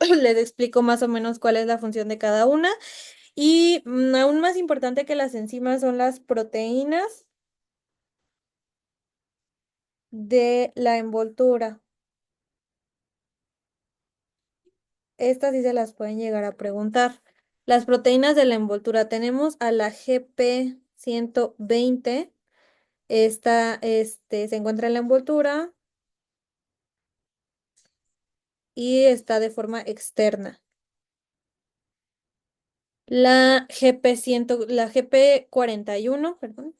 les explico más o menos cuál es la función de cada una. Y aún más importante que las enzimas son las proteínas de la envoltura. Estas sí se las pueden llegar a preguntar. Las proteínas de la envoltura tenemos a la GP120. Esta se encuentra en la envoltura y está de forma externa. La GP41, perdón.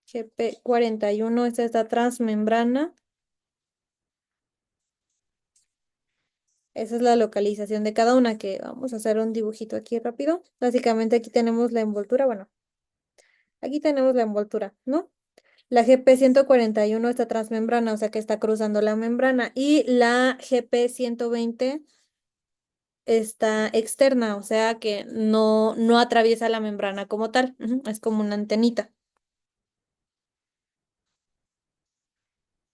GP41, esta está transmembrana. Esa es la localización de cada una, que vamos a hacer un dibujito aquí rápido. Básicamente aquí tenemos la envoltura, bueno, aquí tenemos la envoltura, ¿no? La GP141 está transmembrana, o sea que está cruzando la membrana, y la GP120 está externa, o sea que no atraviesa la membrana como tal, es como una antenita.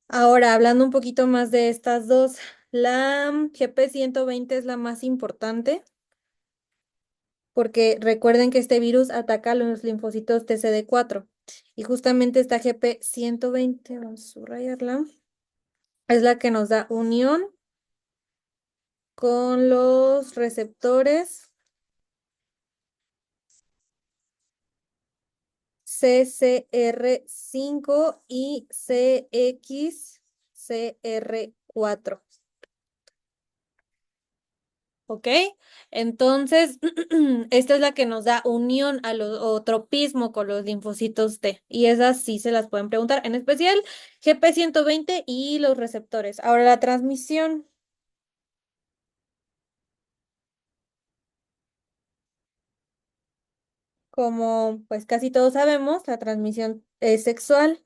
Ahora, hablando un poquito más de estas dos, la GP120 es la más importante porque recuerden que este virus ataca a los linfocitos TCD4 y justamente esta GP120, vamos a subrayarla, es la que nos da unión con los receptores CCR5 y CXCR4. ¿Ok? Entonces, esta es la que nos da unión a los, o tropismo con los linfocitos T. Y esas sí se las pueden preguntar, en especial GP120 y los receptores. Ahora la transmisión, como pues casi todos sabemos, la transmisión es sexual,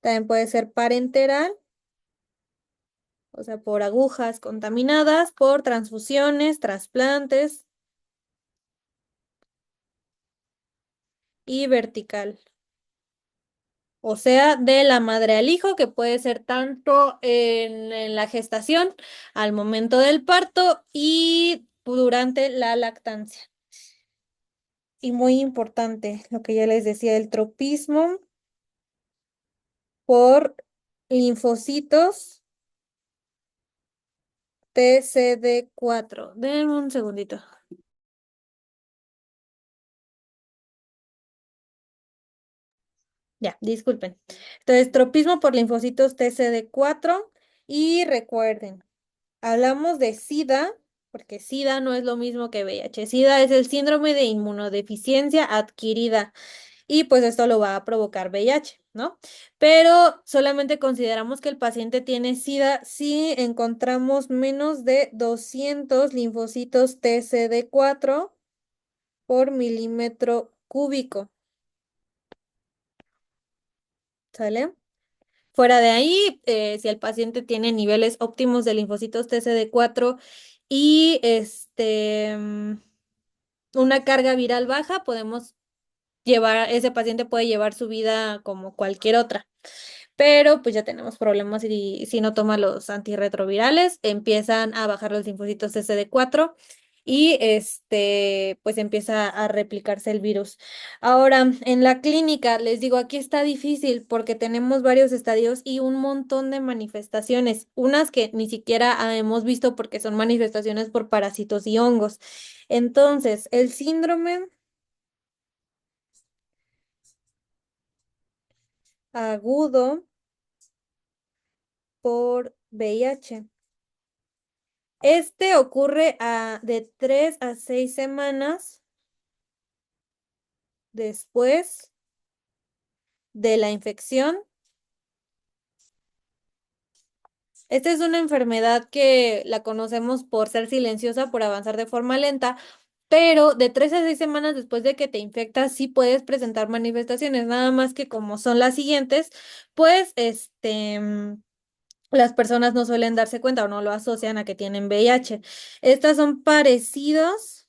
también puede ser parenteral, o sea, por agujas contaminadas, por transfusiones, trasplantes y vertical. O sea, de la madre al hijo, que puede ser tanto en la gestación, al momento del parto y durante la lactancia. Y muy importante, lo que ya les decía, el tropismo por linfocitos TCD4. Denme un segundito. Ya, disculpen. Entonces, tropismo por linfocitos TCD4 y recuerden, hablamos de SIDA, porque SIDA no es lo mismo que VIH. SIDA es el síndrome de inmunodeficiencia adquirida y pues esto lo va a provocar VIH, ¿no? Pero solamente consideramos que el paciente tiene SIDA si encontramos menos de 200 linfocitos TCD4 por milímetro cúbico, ¿sale? Fuera de ahí, si el paciente tiene niveles óptimos de linfocitos TCD4 y una carga viral baja, ese paciente puede llevar su vida como cualquier otra. Pero pues ya tenemos problemas si no toma los antirretrovirales, empiezan a bajar los linfocitos CD4 y pues empieza a replicarse el virus. Ahora, en la clínica, les digo, aquí está difícil porque tenemos varios estadios y un montón de manifestaciones, unas que ni siquiera hemos visto porque son manifestaciones por parásitos y hongos. Entonces, el síndrome agudo por VIH. Este ocurre de 3 a 6 semanas después de la infección. Esta es una enfermedad que la conocemos por ser silenciosa, por avanzar de forma lenta, pero de 3 a 6 semanas después de que te infectas, sí puedes presentar manifestaciones, nada más que como son las siguientes, pues las personas no suelen darse cuenta o no lo asocian a que tienen VIH. Estas son parecidos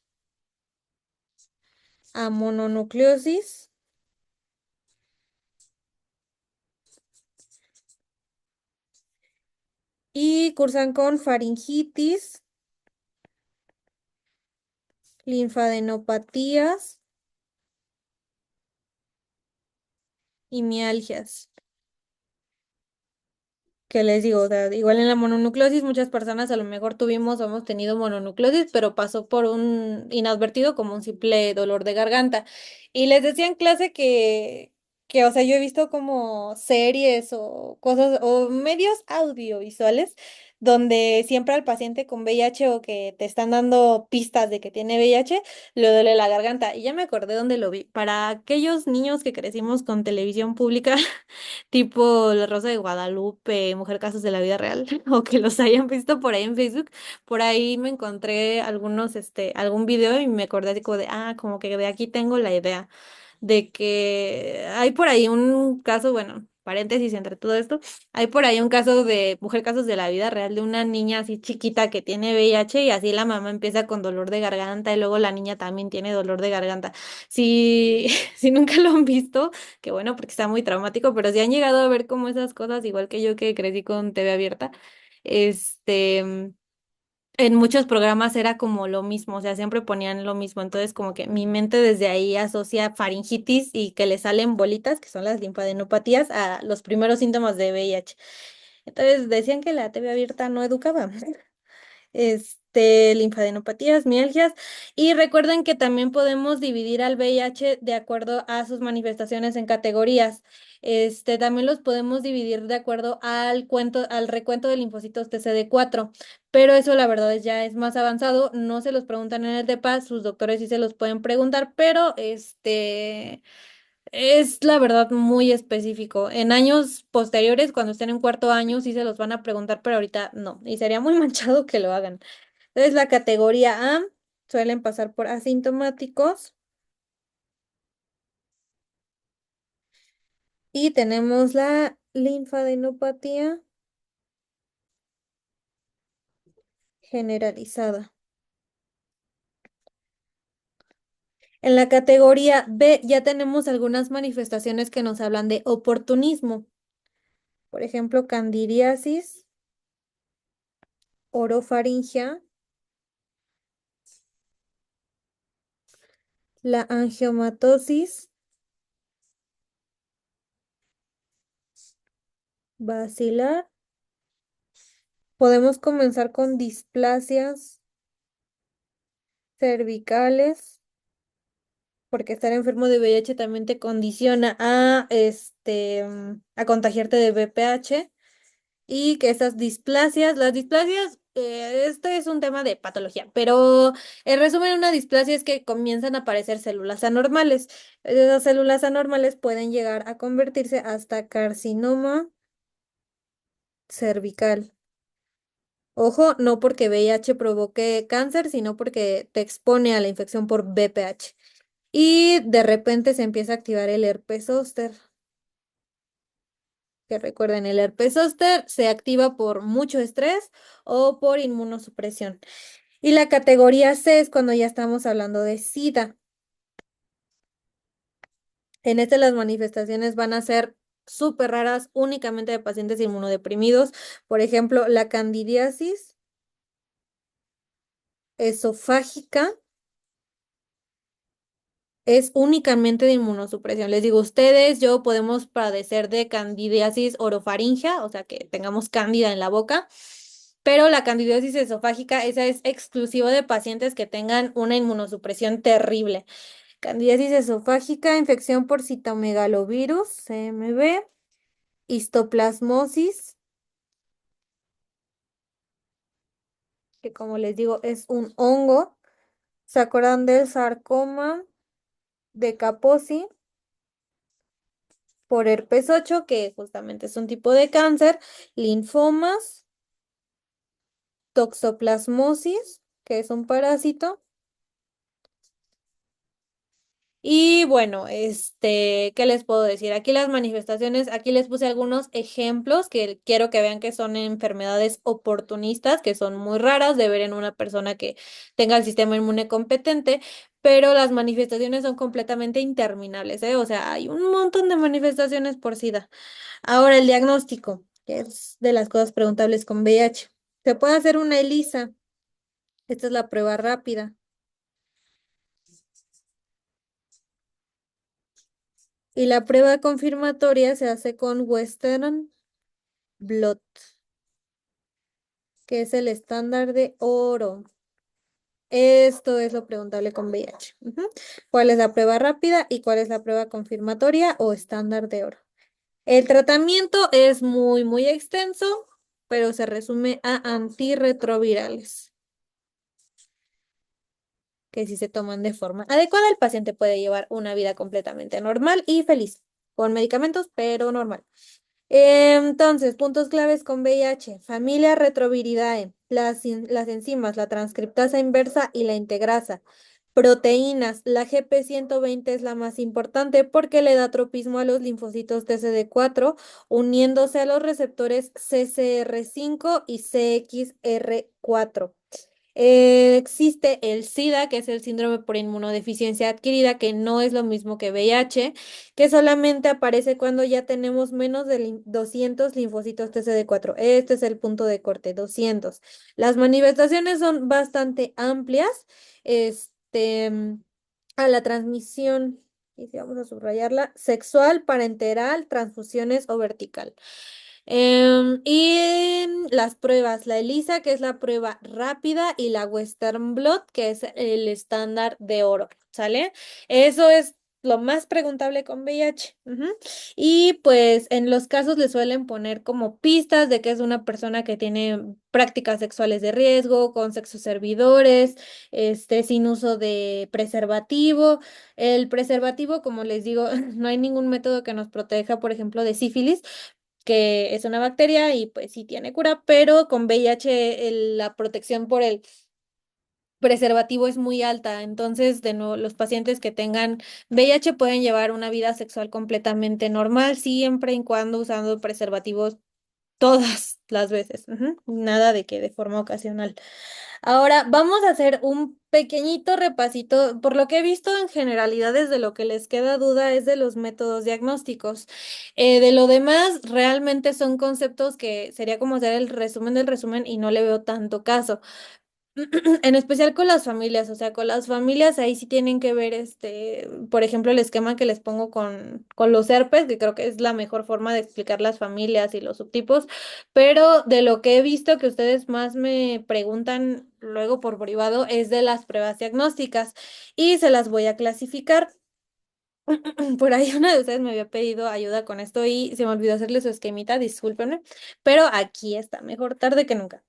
a mononucleosis y cursan con faringitis, linfadenopatías y mialgias. Que les digo, o sea, igual en la mononucleosis muchas personas a lo mejor tuvimos o hemos tenido mononucleosis, pero pasó por un inadvertido como un simple dolor de garganta. Y les decía en clase o sea, yo he visto como series o cosas o medios audiovisuales donde siempre al paciente con VIH o que te están dando pistas de que tiene VIH, le duele la garganta. Y ya me acordé dónde lo vi. Para aquellos niños que crecimos con televisión pública, tipo La Rosa de Guadalupe, Mujer Casos de la Vida Real, o que los hayan visto por ahí en Facebook, por ahí me encontré algún video y me acordé así como de, como que de aquí tengo la idea de que hay por ahí un caso, bueno, paréntesis entre todo esto, hay por ahí un caso de Mujer Casos de la Vida Real de una niña así chiquita que tiene VIH y así la mamá empieza con dolor de garganta y luego la niña también tiene dolor de garganta. Si, si nunca lo han visto, qué bueno porque está muy traumático, pero si han llegado a ver como esas cosas, igual que yo que crecí con TV abierta, este en muchos programas era como lo mismo, o sea, siempre ponían lo mismo. Entonces, como que mi mente desde ahí asocia faringitis y que le salen bolitas, que son las linfadenopatías, a los primeros síntomas de VIH. Entonces, decían que la TV abierta no educaba. Linfadenopatías, mialgias. Y recuerden que también podemos dividir al VIH de acuerdo a sus manifestaciones en categorías. También los podemos dividir de acuerdo al recuento de linfocitos TCD4, pero eso la verdad ya es más avanzado, no se los preguntan en el DEPA, sus doctores sí se los pueden preguntar, pero es la verdad muy específico. En años posteriores, cuando estén en cuarto año, sí se los van a preguntar, pero ahorita no. Y sería muy manchado que lo hagan. Entonces, la categoría A suelen pasar por asintomáticos y tenemos la linfadenopatía generalizada. En la categoría B ya tenemos algunas manifestaciones que nos hablan de oportunismo. Por ejemplo, candidiasis, orofaringia, la angiomatosis basilar. Podemos comenzar con displasias cervicales, porque estar enfermo de VIH también te condiciona a contagiarte de VPH y que esas displasias, las displasias este es un tema de patología, pero en resumen, una displasia es que comienzan a aparecer células anormales. Esas células anormales pueden llegar a convertirse hasta carcinoma cervical. Ojo, no porque VIH provoque cáncer, sino porque te expone a la infección por VPH. Y de repente se empieza a activar el herpes zóster. Que recuerden, el herpes zóster se activa por mucho estrés o por inmunosupresión. Y la categoría C es cuando ya estamos hablando de SIDA. En este las manifestaciones van a ser súper raras, únicamente de pacientes inmunodeprimidos. Por ejemplo, la candidiasis esofágica es únicamente de inmunosupresión. Les digo, ustedes, yo podemos padecer de candidiasis orofaringea, o sea, que tengamos cándida en la boca, pero la candidiasis esofágica, esa es exclusiva de pacientes que tengan una inmunosupresión terrible. Candidiasis esofágica, infección por citomegalovirus, CMV, histoplasmosis, que como les digo es un hongo. ¿Se acuerdan del sarcoma de Kaposi por herpes 8, que justamente es un tipo de cáncer? Linfomas, toxoplasmosis, que es un parásito. Y bueno, ¿qué les puedo decir? Aquí las manifestaciones, aquí les puse algunos ejemplos que quiero que vean que son enfermedades oportunistas, que son muy raras de ver en una persona que tenga el sistema inmune competente, pero las manifestaciones son completamente interminables, ¿eh? O sea, hay un montón de manifestaciones por SIDA. Ahora, el diagnóstico, que es de las cosas preguntables con VIH. Se puede hacer una ELISA. Esta es la prueba rápida. Y la prueba confirmatoria se hace con Western Blot, que es el estándar de oro. Esto es lo preguntable con VIH. Ujú. ¿Cuál es la prueba rápida y cuál es la prueba confirmatoria o estándar de oro? El tratamiento es muy, muy extenso, pero se resume a antirretrovirales, que si se toman de forma adecuada, el paciente puede llevar una vida completamente normal y feliz, con medicamentos, pero normal. Entonces, puntos claves con VIH, familia Retroviridae, las enzimas, la transcriptasa inversa y la integrasa. Proteínas, la GP120 es la más importante porque le da tropismo a los linfocitos TCD4, uniéndose a los receptores CCR5 y CXR4. Existe el SIDA, que es el síndrome por inmunodeficiencia adquirida, que no es lo mismo que VIH, que solamente aparece cuando ya tenemos menos de 200 linfocitos TCD4. Este es el punto de corte, 200. Las manifestaciones son bastante amplias. A la transmisión, y si vamos a subrayarla, sexual, parenteral, transfusiones o vertical. Las pruebas, la ELISA, que es la prueba rápida, y la Western Blot, que es el estándar de oro, ¿sale? Eso es lo más preguntable con VIH. Ujú. Y pues en los casos le suelen poner como pistas de que es una persona que tiene prácticas sexuales de riesgo, con sexos servidores, sin uso de preservativo. El preservativo, como les digo, no hay ningún método que nos proteja, por ejemplo, de sífilis, que es una bacteria y pues sí tiene cura, pero con VIH la protección por el preservativo es muy alta. Entonces, de nuevo, los pacientes que tengan VIH pueden llevar una vida sexual completamente normal, siempre y cuando usando preservativos todas las veces. Ujú. Nada de que de forma ocasional. Ahora vamos a hacer un pequeñito repasito. Por lo que he visto en generalidades, de lo que les queda duda es de los métodos diagnósticos. De lo demás, realmente son conceptos que sería como hacer el resumen del resumen y no le veo tanto caso. En especial con las familias, o sea, con las familias ahí sí tienen que ver, por ejemplo, el esquema que les pongo con los herpes, que creo que es la mejor forma de explicar las familias y los subtipos, pero de lo que he visto que ustedes más me preguntan luego por privado es de las pruebas diagnósticas y se las voy a clasificar. Por ahí una de ustedes me había pedido ayuda con esto y se me olvidó hacerle su esquemita, discúlpenme, pero aquí está, mejor tarde que nunca.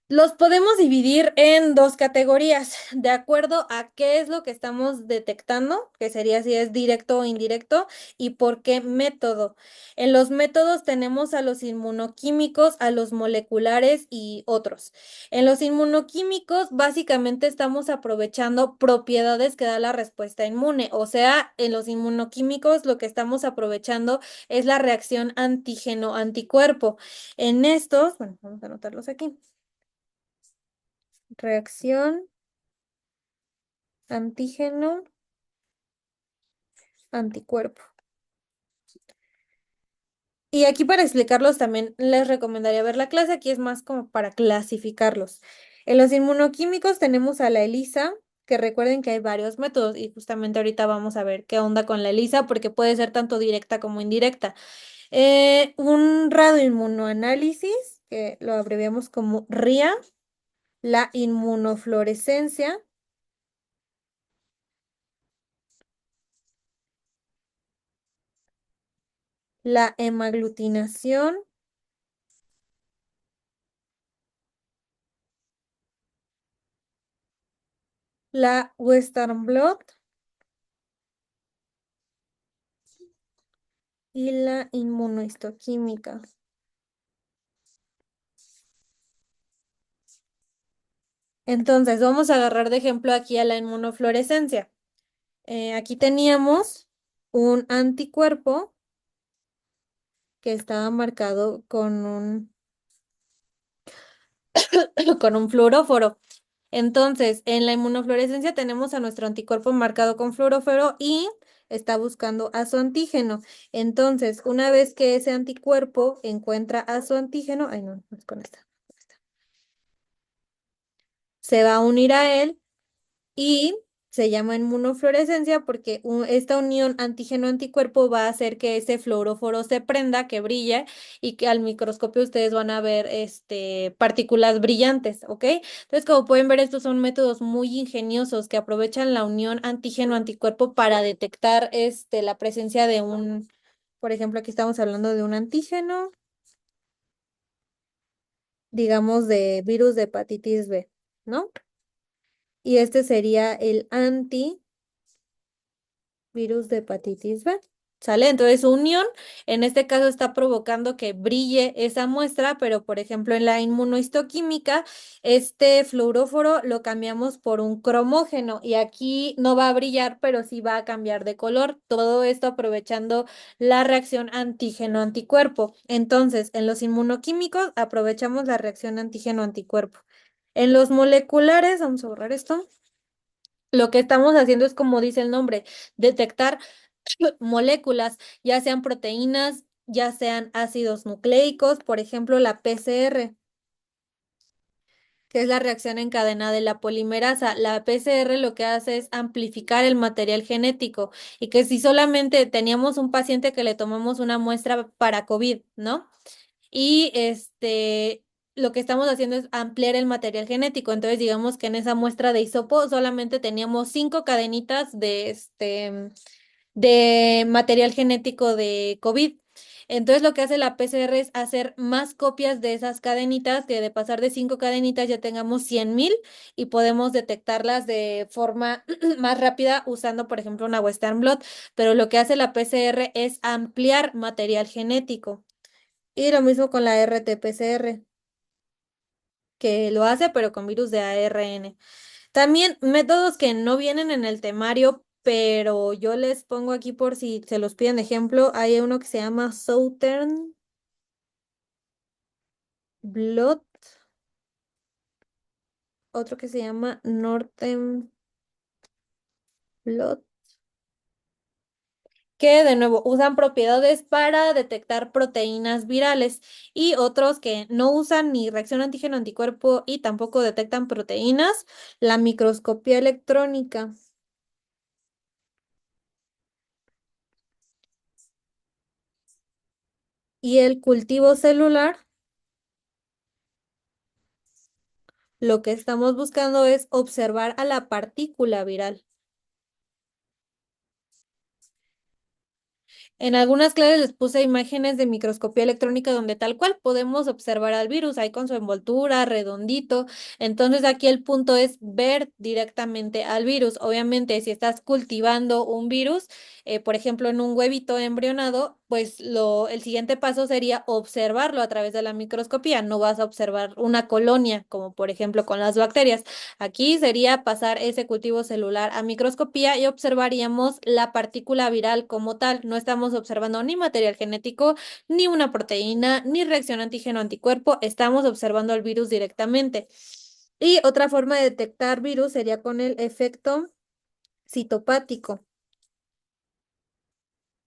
Los podemos dividir en dos categorías, de acuerdo a qué es lo que estamos detectando, que sería si es directo o indirecto, y por qué método. En los métodos tenemos a los inmunoquímicos, a los moleculares y otros. En los inmunoquímicos, básicamente estamos aprovechando propiedades que da la respuesta inmune, o sea, en los inmunoquímicos lo que estamos aprovechando es la reacción antígeno-anticuerpo. En estos, bueno, vamos a anotarlos aquí. Reacción, antígeno, anticuerpo. Y aquí para explicarlos también les recomendaría ver la clase, aquí es más como para clasificarlos. En los inmunoquímicos tenemos a la ELISA, que recuerden que hay varios métodos y justamente ahorita vamos a ver qué onda con la ELISA porque puede ser tanto directa como indirecta. Un radioinmunoanálisis, que lo abreviamos como RIA, la inmunofluorescencia, la hemaglutinación, la Western blot y la inmunohistoquímica. Entonces, vamos a agarrar de ejemplo aquí a la inmunofluorescencia. Aquí teníamos un anticuerpo que estaba marcado con un fluoróforo. Entonces, en la inmunofluorescencia tenemos a nuestro anticuerpo marcado con fluoróforo y está buscando a su antígeno. Entonces, una vez que ese anticuerpo encuentra a su antígeno, ay no, no es con esta, se va a unir a él y se llama inmunofluorescencia porque esta unión antígeno-anticuerpo va a hacer que ese fluoróforo se prenda, que brille y que al microscopio ustedes van a ver partículas brillantes, ¿ok? Entonces, como pueden ver, estos son métodos muy ingeniosos que aprovechan la unión antígeno-anticuerpo para detectar la presencia de por ejemplo, aquí estamos hablando de un antígeno, digamos, de virus de hepatitis B, ¿no? Y este sería el virus de hepatitis B. ¿Sale? Entonces su unión en este caso está provocando que brille esa muestra, pero por ejemplo en la inmunohistoquímica, este fluoróforo lo cambiamos por un cromógeno y aquí no va a brillar, pero sí va a cambiar de color. Todo esto aprovechando la reacción antígeno-anticuerpo. Entonces, en los inmunoquímicos aprovechamos la reacción antígeno-anticuerpo. En los moleculares, vamos a borrar esto. Lo que estamos haciendo es, como dice el nombre, detectar moléculas, ya sean proteínas, ya sean ácidos nucleicos, por ejemplo, la PCR, que es la reacción en cadena de la polimerasa. La PCR lo que hace es amplificar el material genético y que si solamente teníamos un paciente que le tomamos una muestra para COVID, ¿no? Y lo que estamos haciendo es ampliar el material genético. Entonces, digamos que en esa muestra de hisopo solamente teníamos 5 cadenitas de material genético de COVID. Entonces, lo que hace la PCR es hacer más copias de esas cadenitas, que de pasar de 5 cadenitas ya tengamos 100,000 y podemos detectarlas de forma más rápida usando, por ejemplo, una Western blot. Pero lo que hace la PCR es ampliar material genético. Y lo mismo con la RT-PCR, que lo hace, pero con virus de ARN. También métodos que no vienen en el temario, pero yo les pongo aquí por si se los piden ejemplo. Hay uno que se llama Southern Blot, otro que se llama Northern Blot, que de nuevo usan propiedades para detectar proteínas virales y otros que no usan ni reacción antígeno-anticuerpo y tampoco detectan proteínas, la microscopía electrónica. Y el cultivo celular, lo que estamos buscando es observar a la partícula viral. En algunas clases les puse imágenes de microscopía electrónica donde tal cual podemos observar al virus, ahí con su envoltura, redondito. Entonces aquí el punto es ver directamente al virus. Obviamente, si estás cultivando un virus, por ejemplo, en un huevito embrionado, pues el siguiente paso sería observarlo a través de la microscopía. No vas a observar una colonia, como por ejemplo con las bacterias. Aquí sería pasar ese cultivo celular a microscopía y observaríamos la partícula viral como tal. No estamos observando ni material genético, ni una proteína, ni reacción antígeno-anticuerpo. Estamos observando el virus directamente. Y otra forma de detectar virus sería con el efecto citopático.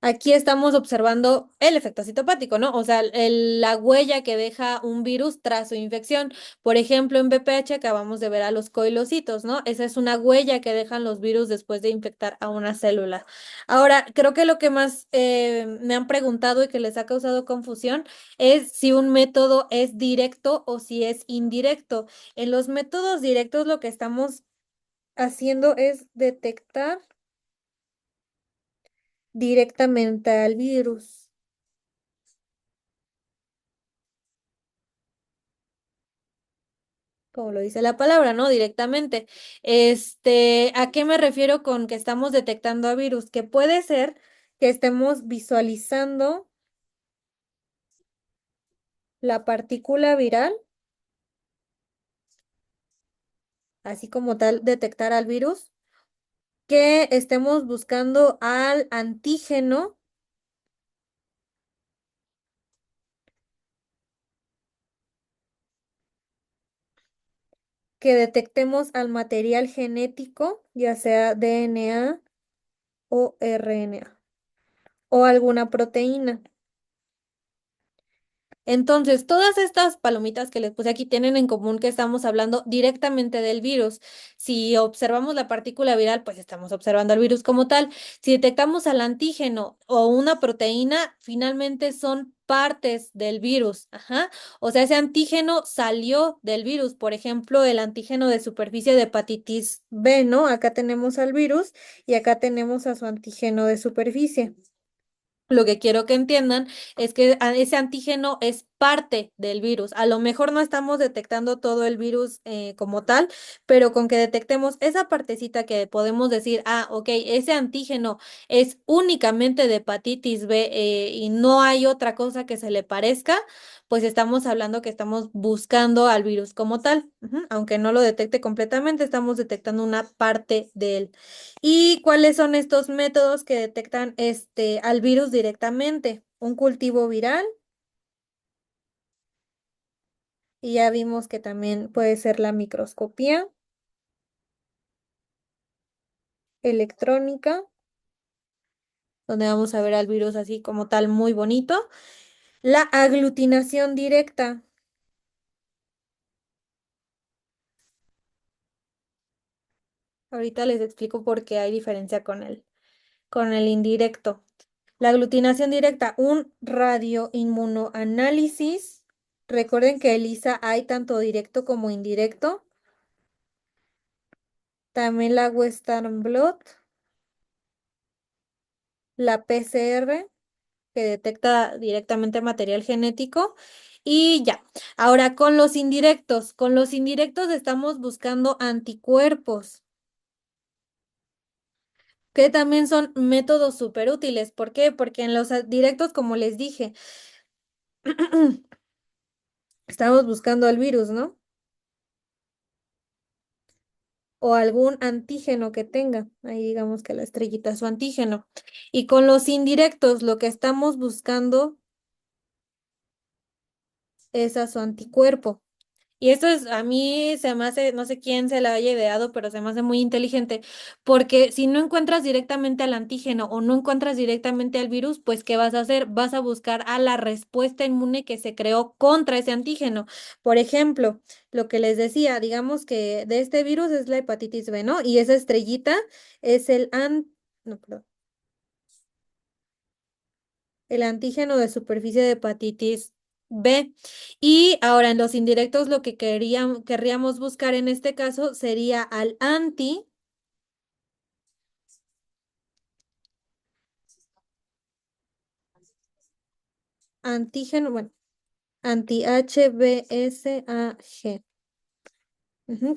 Aquí estamos observando el efecto citopático, ¿no? O sea, la huella que deja un virus tras su infección. Por ejemplo, en BPH acabamos de ver a los coilocitos, ¿no? Esa es una huella que dejan los virus después de infectar a una célula. Ahora, creo que lo que más me han preguntado y que les ha causado confusión es si un método es directo o si es indirecto. En los métodos directos lo que estamos haciendo es detectar directamente al virus. Como lo dice la palabra, ¿no? Directamente. ¿A qué me refiero con que estamos detectando a virus? Que puede ser que estemos visualizando la partícula viral, así como tal, detectar al virus, que estemos buscando al antígeno, que detectemos al material genético, ya sea DNA o RNA, o alguna proteína. Entonces, todas estas palomitas que les puse aquí tienen en común que estamos hablando directamente del virus. Si observamos la partícula viral, pues estamos observando al virus como tal. Si detectamos al antígeno o una proteína, finalmente son partes del virus. Ajá. O sea, ese antígeno salió del virus. Por ejemplo, el antígeno de superficie de hepatitis B, ¿no? Acá tenemos al virus y acá tenemos a su antígeno de superficie. Lo que quiero que entiendan es que ese antígeno es parte del virus. A lo mejor no estamos detectando todo el virus como tal, pero con que detectemos esa partecita que podemos decir, ah, ok, ese antígeno es únicamente de hepatitis B y no hay otra cosa que se le parezca, pues estamos hablando que estamos buscando al virus como tal. Ujú. Aunque no lo detecte completamente, estamos detectando una parte de él. ¿Y cuáles son estos métodos que detectan al virus directamente? Un cultivo viral, y ya vimos que también puede ser la microscopía electrónica, donde vamos a ver al virus así como tal muy bonito. La aglutinación directa. Ahorita les explico por qué hay diferencia con el indirecto. La aglutinación directa, un radioinmunoanálisis. Recuerden que ELISA hay tanto directo como indirecto. También la Western Blot, la PCR, que detecta directamente material genético. Y ya. Ahora, con los indirectos estamos buscando anticuerpos, que también son métodos súper útiles. ¿Por qué? Porque en los directos, como les dije, estamos buscando al virus, ¿no? O algún antígeno que tenga. Ahí digamos que la estrellita es su antígeno. Y con los indirectos, lo que estamos buscando es a su anticuerpo. Y esto es, a mí se me hace, no sé quién se la haya ideado, pero se me hace muy inteligente, porque si no encuentras directamente al antígeno o no encuentras directamente al virus, pues ¿qué vas a hacer? Vas a buscar a la respuesta inmune que se creó contra ese antígeno. Por ejemplo, lo que les decía, digamos que de este virus es la hepatitis B, ¿no? Y esa estrellita es no, perdón, el antígeno de superficie de hepatitis B. Y ahora en los indirectos lo que querríamos buscar en este caso sería al antígeno, bueno, anti-HBsAg.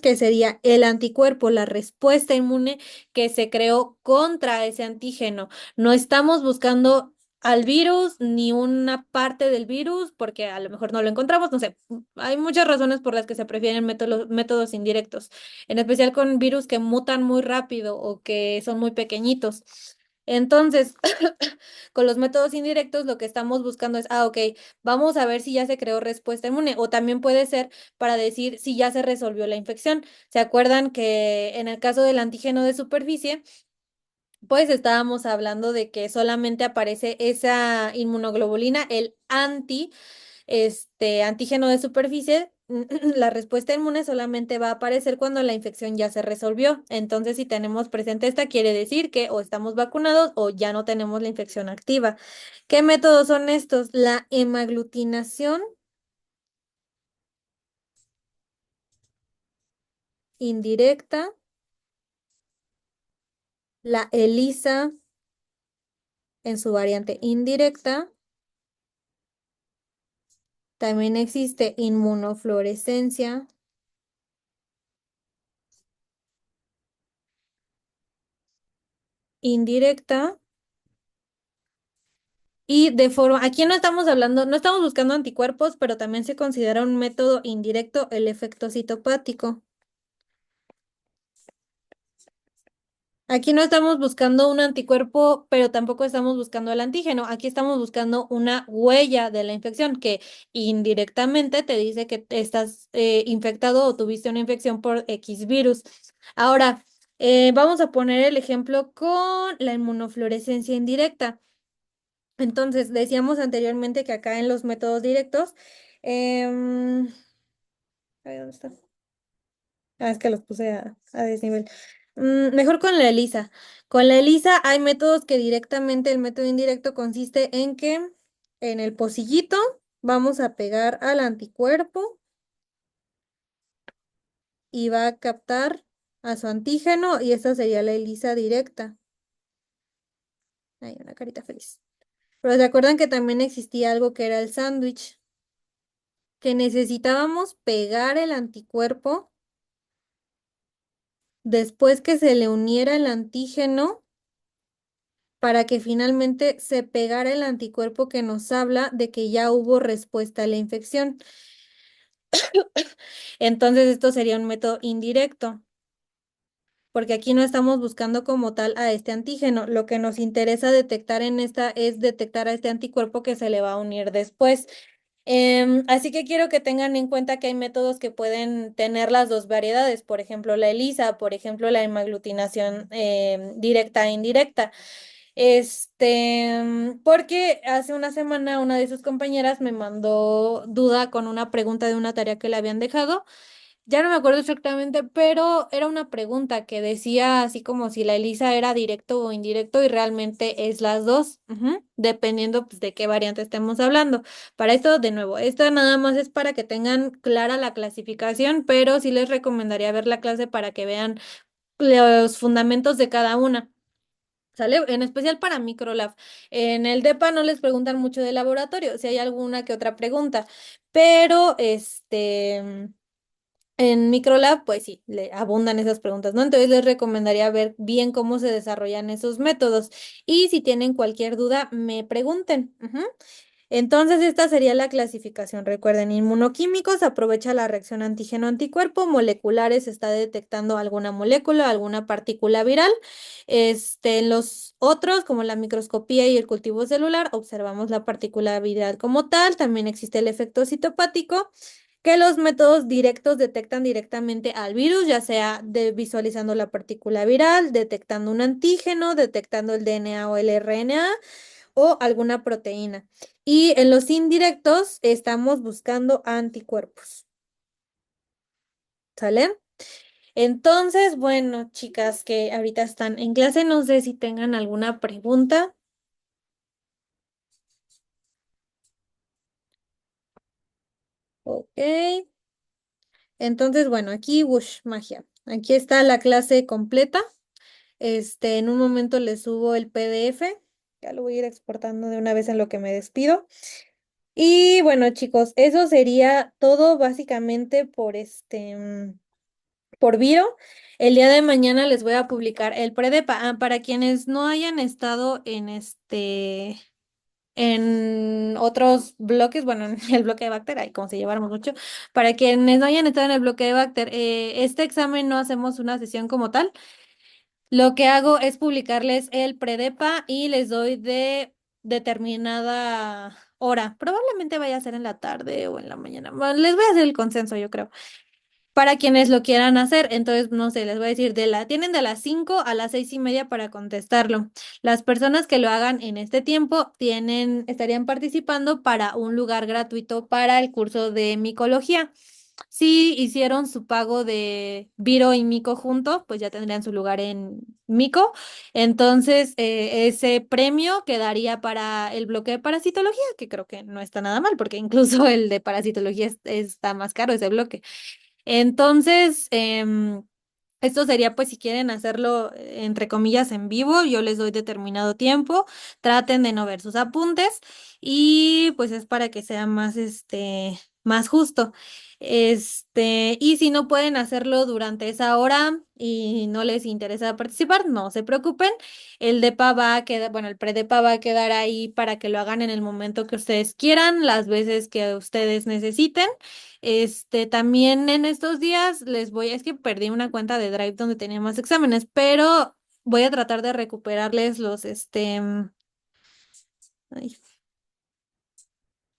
Que sería el anticuerpo, la respuesta inmune que se creó contra ese antígeno. No estamos buscando al virus ni una parte del virus porque a lo mejor no lo encontramos, no sé. Hay muchas razones por las que se prefieren métodos indirectos, en especial con virus que mutan muy rápido o que son muy pequeñitos. Entonces, con los métodos indirectos lo que estamos buscando es, ok, vamos a ver si ya se creó respuesta inmune o también puede ser para decir si ya se resolvió la infección. ¿Se acuerdan que en el caso del antígeno de superficie, pues estábamos hablando de que solamente aparece esa inmunoglobulina, el antígeno de superficie? La respuesta inmune solamente va a aparecer cuando la infección ya se resolvió. Entonces, si tenemos presente esta, quiere decir que o estamos vacunados o ya no tenemos la infección activa. ¿Qué métodos son estos? La hemaglutinación indirecta, la ELISA en su variante indirecta. También existe inmunofluorescencia indirecta y de forma, aquí no estamos hablando, no estamos buscando anticuerpos, pero también se considera un método indirecto el efecto citopático. Aquí no estamos buscando un anticuerpo, pero tampoco estamos buscando el antígeno. Aquí estamos buscando una huella de la infección que indirectamente te dice que estás infectado o tuviste una infección por X virus. Ahora, vamos a poner el ejemplo con la inmunofluorescencia indirecta. Entonces, decíamos anteriormente que acá en los métodos directos, em, a ver, ¿dónde está? Ah, es que los puse a desnivel. Mejor con la ELISA. Con la ELISA hay métodos que directamente, el método indirecto consiste en que en el pocillito vamos a pegar al anticuerpo y va a captar a su antígeno y esta sería la ELISA directa. Hay una carita feliz. Pero ¿se acuerdan que también existía algo que era el sándwich? Que necesitábamos pegar el anticuerpo después que se le uniera el antígeno para que finalmente se pegara el anticuerpo que nos habla de que ya hubo respuesta a la infección. Entonces, esto sería un método indirecto, porque aquí no estamos buscando como tal a este antígeno. Lo que nos interesa detectar en esta es detectar a este anticuerpo que se le va a unir después. Así que quiero que tengan en cuenta que hay métodos que pueden tener las dos variedades, por ejemplo, la ELISA, por ejemplo, la hemaglutinación directa e indirecta. Porque hace una semana una de sus compañeras me mandó duda con una pregunta de una tarea que le habían dejado. Ya no me acuerdo exactamente, pero era una pregunta que decía así como si la ELISA era directo o indirecto y realmente es las dos, dependiendo pues, de qué variante estemos hablando. Para esto, de nuevo, esto nada más es para que tengan clara la clasificación, pero sí les recomendaría ver la clase para que vean los fundamentos de cada una. ¿Sale? En especial para Microlab. En el DEPA no les preguntan mucho de laboratorio, si hay alguna que otra pregunta, pero en Microlab, pues sí, le abundan esas preguntas, ¿no? Entonces les recomendaría ver bien cómo se desarrollan esos métodos. Y si tienen cualquier duda, me pregunten. Entonces, esta sería la clasificación. Recuerden, inmunoquímicos, aprovecha la reacción antígeno-anticuerpo, moleculares, está detectando alguna molécula, alguna partícula viral. Los otros, como la microscopía y el cultivo celular, observamos la partícula viral como tal. También existe el efecto citopático, que los métodos directos detectan directamente al virus, ya sea visualizando la partícula viral, detectando un antígeno, detectando el DNA o el RNA o alguna proteína. Y en los indirectos estamos buscando anticuerpos. ¿Sale? Entonces, bueno, chicas que ahorita están en clase, no sé si tengan alguna pregunta. Ok. Entonces, bueno, aquí, wush, magia. Aquí está la clase completa. En un momento les subo el PDF. Ya lo voy a ir exportando de una vez en lo que me despido. Y bueno, chicos, eso sería todo básicamente por Viro. El día de mañana les voy a publicar el predepa. Para quienes no hayan estado en otros bloques, bueno, en el bloque de Bacter, ahí como se llevaron mucho, para quienes no hayan estado en el bloque de Bacter, este examen no hacemos una sesión como tal. Lo que hago es publicarles el predepa y les doy de determinada hora. Probablemente vaya a ser en la tarde o en la mañana. Bueno, les voy a hacer el consenso, yo creo. Para quienes lo quieran hacer, entonces, no sé, les voy a decir, tienen de las 5 a las 6:30 para contestarlo. Las personas que lo hagan en este tiempo estarían participando para un lugar gratuito para el curso de micología. Si hicieron su pago de Viro y Mico junto, pues ya tendrían su lugar en Mico. Entonces, ese premio quedaría para el bloque de parasitología, que creo que no está nada mal, porque incluso el de parasitología está más caro ese bloque. Entonces, esto sería pues si quieren hacerlo entre comillas en vivo, yo les doy determinado tiempo, traten de no ver sus apuntes y pues es para que sea más justo. Y si no pueden hacerlo durante esa hora y no les interesa participar, no se preocupen. El DEPA va a quedar, bueno, el predepa va a quedar ahí para que lo hagan en el momento que ustedes quieran, las veces que ustedes necesiten. También en estos días es que perdí una cuenta de Drive donde tenía más exámenes, pero voy a tratar de recuperarles ay,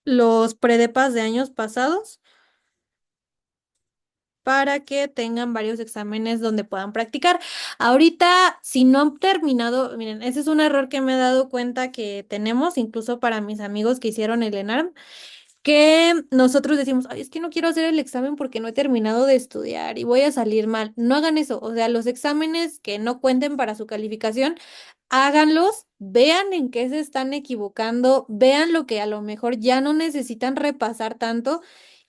los predepas de años pasados para que tengan varios exámenes donde puedan practicar. Ahorita, si no han terminado, miren, ese es un error que me he dado cuenta que tenemos, incluso para mis amigos que hicieron el ENARM, que nosotros decimos, ay, es que no quiero hacer el examen porque no he terminado de estudiar y voy a salir mal. No hagan eso, o sea, los exámenes que no cuenten para su calificación, háganlos, vean en qué se están equivocando, vean lo que a lo mejor ya no necesitan repasar tanto.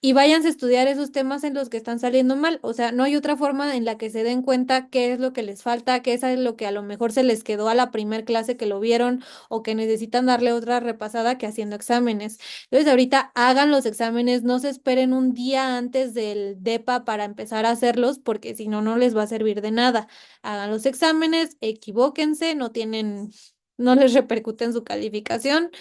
Y váyanse a estudiar esos temas en los que están saliendo mal. O sea, no hay otra forma en la que se den cuenta qué es lo que les falta, qué es lo que a lo mejor se les quedó a la primer clase que lo vieron o que necesitan darle otra repasada que haciendo exámenes. Entonces, ahorita hagan los exámenes, no se esperen un día antes del DEPA para empezar a hacerlos, porque si no, no les va a servir de nada. Hagan los exámenes, equivóquense, no les repercute en su calificación.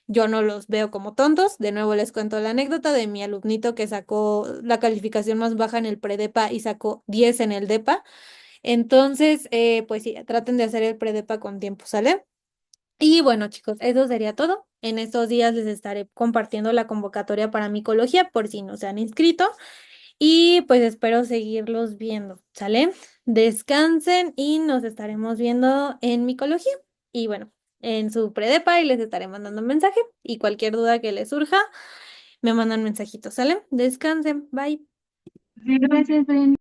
Yo no los veo como tontos. De nuevo les cuento la anécdota de mi alumnito que sacó la calificación más baja en el predepa y sacó 10 en el DEPA. Entonces, pues sí, traten de hacer el predepa con tiempo, ¿sale? Y bueno, chicos, eso sería todo. En estos días les estaré compartiendo la convocatoria para micología por si no se han inscrito. Y pues espero seguirlos viendo, ¿sale? Descansen y nos estaremos viendo en micología. Y bueno, en su predepa y les estaré mandando un mensaje. Y cualquier duda que les surja, me mandan mensajitos, ¿sale? Descansen, bye. Sí, gracias, Bren.